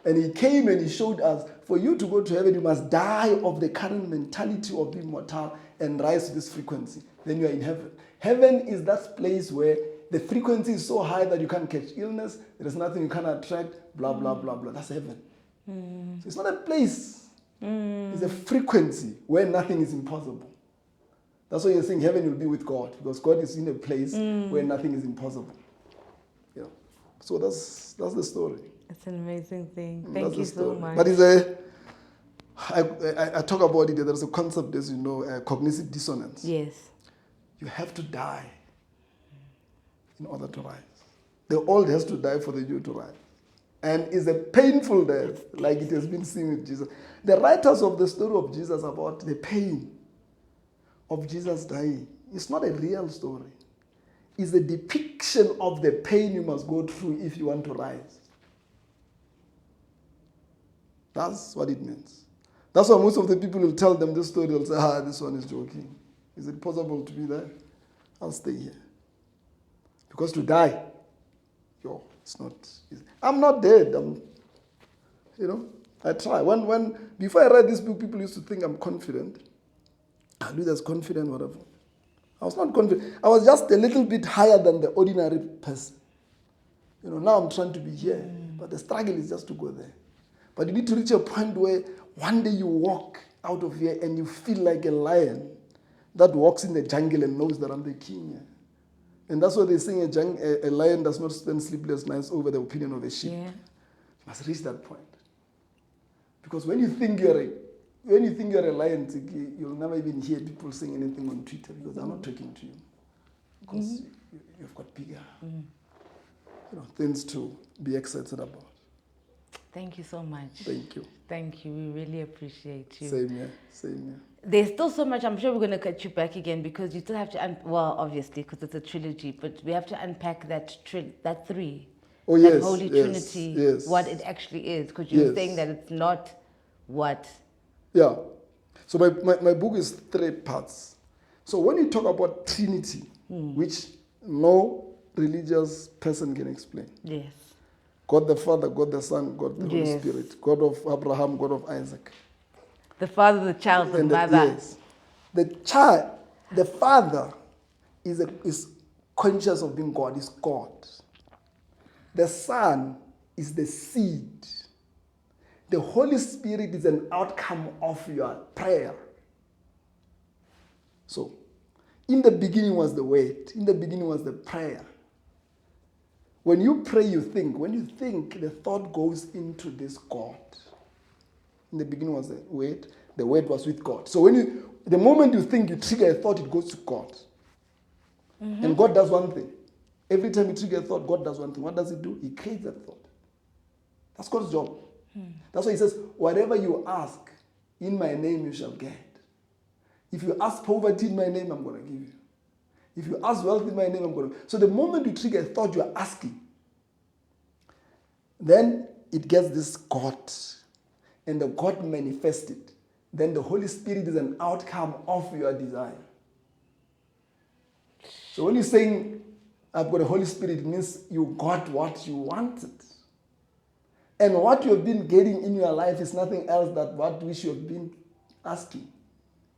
And he came and he showed us, for you to go to heaven, you must die of the current mentality of being mortal and rise to this frequency. Then you are in heaven. Heaven is that place where the frequency is so high that you can't catch illness, there is nothing you can't attract, blah, blah, blah, blah. That's heaven. So it's not a place. It's a frequency where nothing is impossible. That's why you're saying heaven will be with God, because God is in a place where nothing is impossible. Yeah. So that's the story. It's an amazing thing. Thank you so much. But I talk about it. There's a concept, as you know, cognitive dissonance. Yes. You have to die in order to rise. The old has to die for the new to rise. And it's a painful death, like it has been seen with Jesus. The writers of the story of Jesus about the pain of Jesus dying, it's not a real story. It's a depiction of the pain you must go through if you want to rise. That's what it means. That's why most of the people will tell them this story, they'll say, this one is joking. Is it possible to be there? I'll stay here. Because to die, it's not easy. I'm not dead. I try. Before I read this book, people used to think I'm confident. Luther's confident, whatever. I was not confident. I was just a little bit higher than the ordinary person. Now I'm trying to be here. But the struggle is just to go there. But you need to reach a point where one day you walk out of here and you feel like a lion that walks in the jungle and knows that I'm the king. Yeah? And that's why they say a lion does not spend sleepless nights over the opinion of a sheep. Yeah. You must reach that point. Because when you think you're a lion, you'll never even hear people saying anything on Twitter because they're not talking to you. Because you've got bigger things to be excited about. Thank you so much. Thank you. Thank you. We really appreciate you. Same here. There's still so much. I'm sure we're going to cut you back again because you still have to, obviously, because it's a trilogy, but we have to unpack that three. Oh, yes. That Holy Trinity, what it actually is, because you're saying that it's not what. Yeah. So my book is 3 parts. So when you talk about Trinity, which no religious person can explain. Yes. God the Father, God the Son, God the Holy Spirit, God of Abraham, God of Isaac. The Father, the child, the mother. Yes. The Father is conscious of being God, is God. The Son is the seed. The Holy Spirit is an outcome of your prayer. So, in the beginning was the Word. In the beginning was the prayer. When you pray, you think. When you think, the thought goes into this God. In the beginning was the Word was with God. So the moment you think, you trigger a thought, it goes to God. Mm-hmm. And God does one thing. Every time you trigger a thought, God does one thing. What does He do? He creates that thought. That's God's job. That's why He says, whatever you ask in my name, you shall get. If you ask poverty in my name, I'm going to give you. If you ask wealth in my name, I'm going to. So the moment you trigger a thought, you are asking. Then it gets this God. And the God manifested. Then the Holy Spirit is an outcome of your desire. So when you're saying, I've got a Holy Spirit, it means you got what you wanted. And what you have been getting in your life is nothing else than what which you have been asking.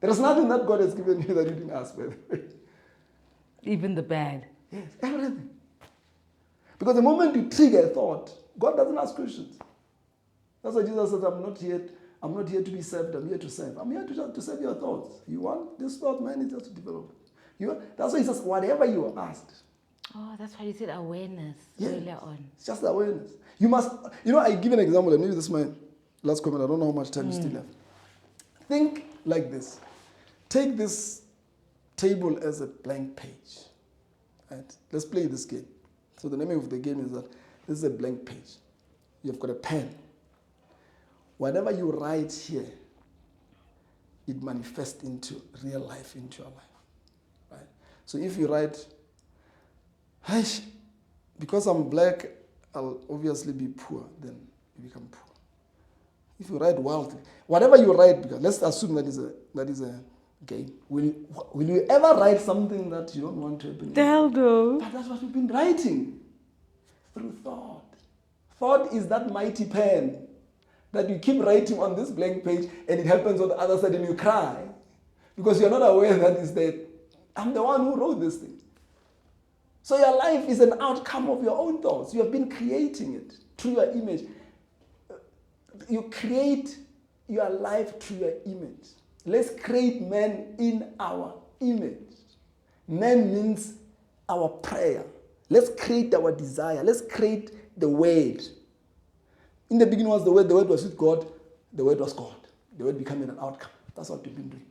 There is nothing that God has given you that you didn't ask for. Even the bad. Yes, everything. Because the moment you trigger a thought, God doesn't ask questions. That's why Jesus says, I'm not here to be served, I'm here to serve. I'm here to serve your thoughts. You want this thought, man, it's just to develop it. That's why He says, whatever you are asked. Oh, that's why you said awareness earlier on. It's just awareness. You must, I give an example, and maybe this is my last comment. I don't know how much time you still have. Think like this. Take this table as a blank page. Right? Let's play this game. So the name of the game is that this is a blank page. You've got a pen. Whatever you write here, it manifests into real life, into your life. Right? So if you write, because I'm black, I'll obviously be poor, then you become poor. If you write wealth, whatever you write, because let's assume that is a game. Will you ever write something that you don't want to happen? Hell no. But that's what we've been writing through thought. Thought is that mighty pen that you keep writing on this blank page, and it happens on the other side, and you cry because you're not aware that is that I'm the one who wrote this thing. So your life is an outcome of your own thoughts. You have been creating it through your image. You create your life through your image. Let's create man in our image. Man means our prayer. Let's create our desire. Let's create the Word. In the beginning was the Word was with God, the Word was God. The Word becoming an outcome. That's what we've been doing.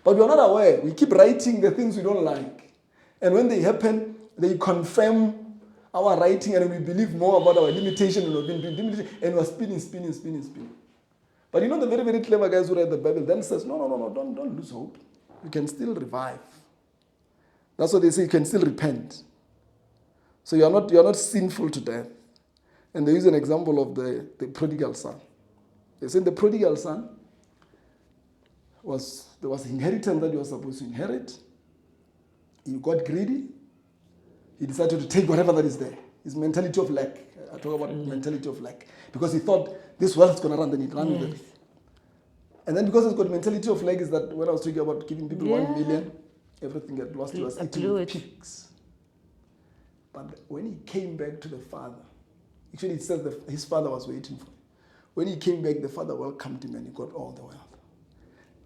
But we're not aware. We keep writing the things we don't like. And when they happen, they confirm our writing, and we believe more about our limitation, and we've been doing limitation, and we're spinning. But the very, very clever guys who read the Bible then says, no, don't lose hope. You can still revive. That's what they say, you can still repent. So you're not sinful to death. And they use an example of the prodigal son. They said the prodigal son there was inheritance that he was supposed to inherit. He got greedy. He decided to take whatever that is there. His mentality of lack. I talk about mentality of lack. Because he thought this wealth is going to run, then he'd run with it. And then because he's got mentality of lack is that when I was talking about giving people 1 million, everything got lost. He was eating with pigs. But when he came back to the father, actually it says that his father was waiting for him. When he came back, the father welcomed him and he got all the wealth.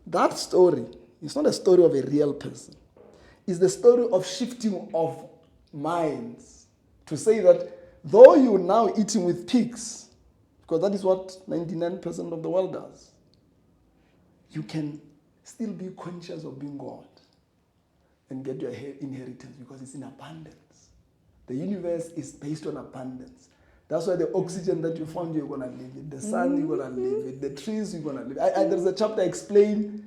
That story is not a story of a real person. It's the story of shifting of minds to say that though you're now eating with pigs, because that is what 99% of the world does, you can still be conscious of being God and get your inheritance because it's in abundance. The universe is based on abundance. That's why the oxygen that you found, you're going to live it. The sun, you're going to live it. The trees, you're going to live it. There's a chapter explain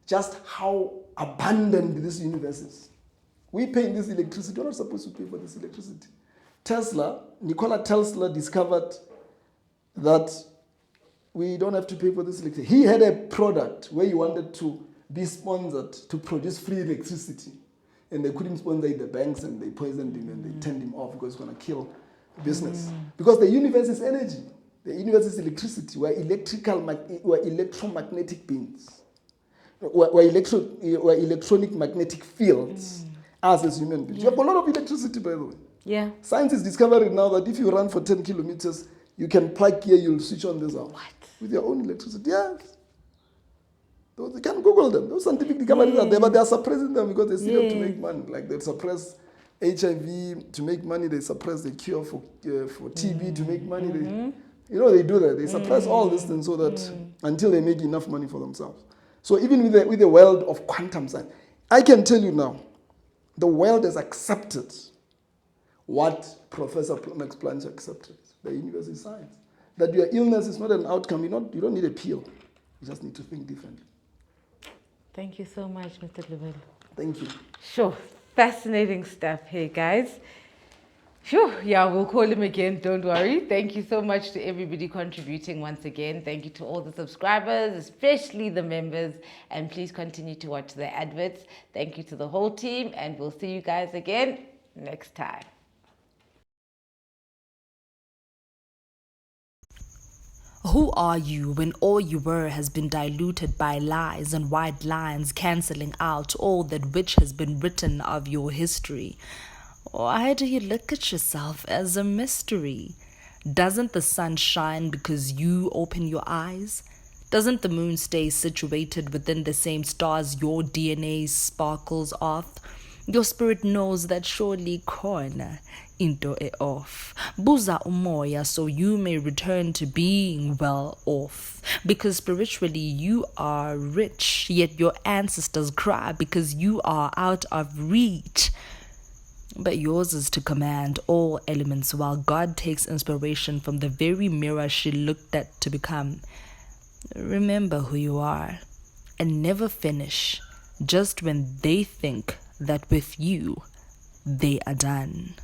just how abundant this universe is. We pay this electricity. We're not supposed to pay for this electricity. Nikola Tesla discovered that we don't have to pay for this electricity. He had a product where he wanted to be sponsored to produce free electricity. And they couldn't sponsor it, the banks, and they poisoned him and they turned him off because it's going to kill business. Because the universe is energy. The universe is electricity. We're electromagnetic beings. We're electronic magnetic fields. Us as human beings. You have a lot of electricity, by the way. Yeah. Science is discovering now that if you run for 10 kilometers, you can plug here, you'll switch on this out. What? With your own electricity. Yes. You can Google them. Those scientific discoveries are there, but they are suppressing them because they still have to make money. Like they suppress HIV to make money. They suppress the cure for TB to make money. They do that. They suppress all these things so that until they make enough money for themselves. So even with the world of quantum science, I can tell you now, the world has accepted what Professor Max Planck accepted, the universe is science. That your illness is not an outcome. You don't need a pill. You just need to think differently. Thank you so much, Mr. Lebelo. Thank you. Sure. Fascinating stuff here, guys. Sure. Yeah, we'll call him again. Don't worry. Thank you so much to everybody contributing once again. Thank you to all the subscribers, especially the members. And please continue to watch the adverts. Thank you to the whole team. And we'll see you guys again next time. Who are you when all you were has been diluted by lies and white lines cancelling out all that which has been written of your history? Why do you look at yourself as a mystery? Doesn't the sun shine because you open your eyes? Doesn't the moon stay situated within the same stars your DNA sparkles off? Your spirit knows that surely corner into it off. Buza umoya so you may return to being well off. Because spiritually you are rich, yet your ancestors cry because you are out of reach. But yours is to command all elements while God takes inspiration from the very mirror she looked at to become. Remember who you are and never finish just when they think that with you they are done.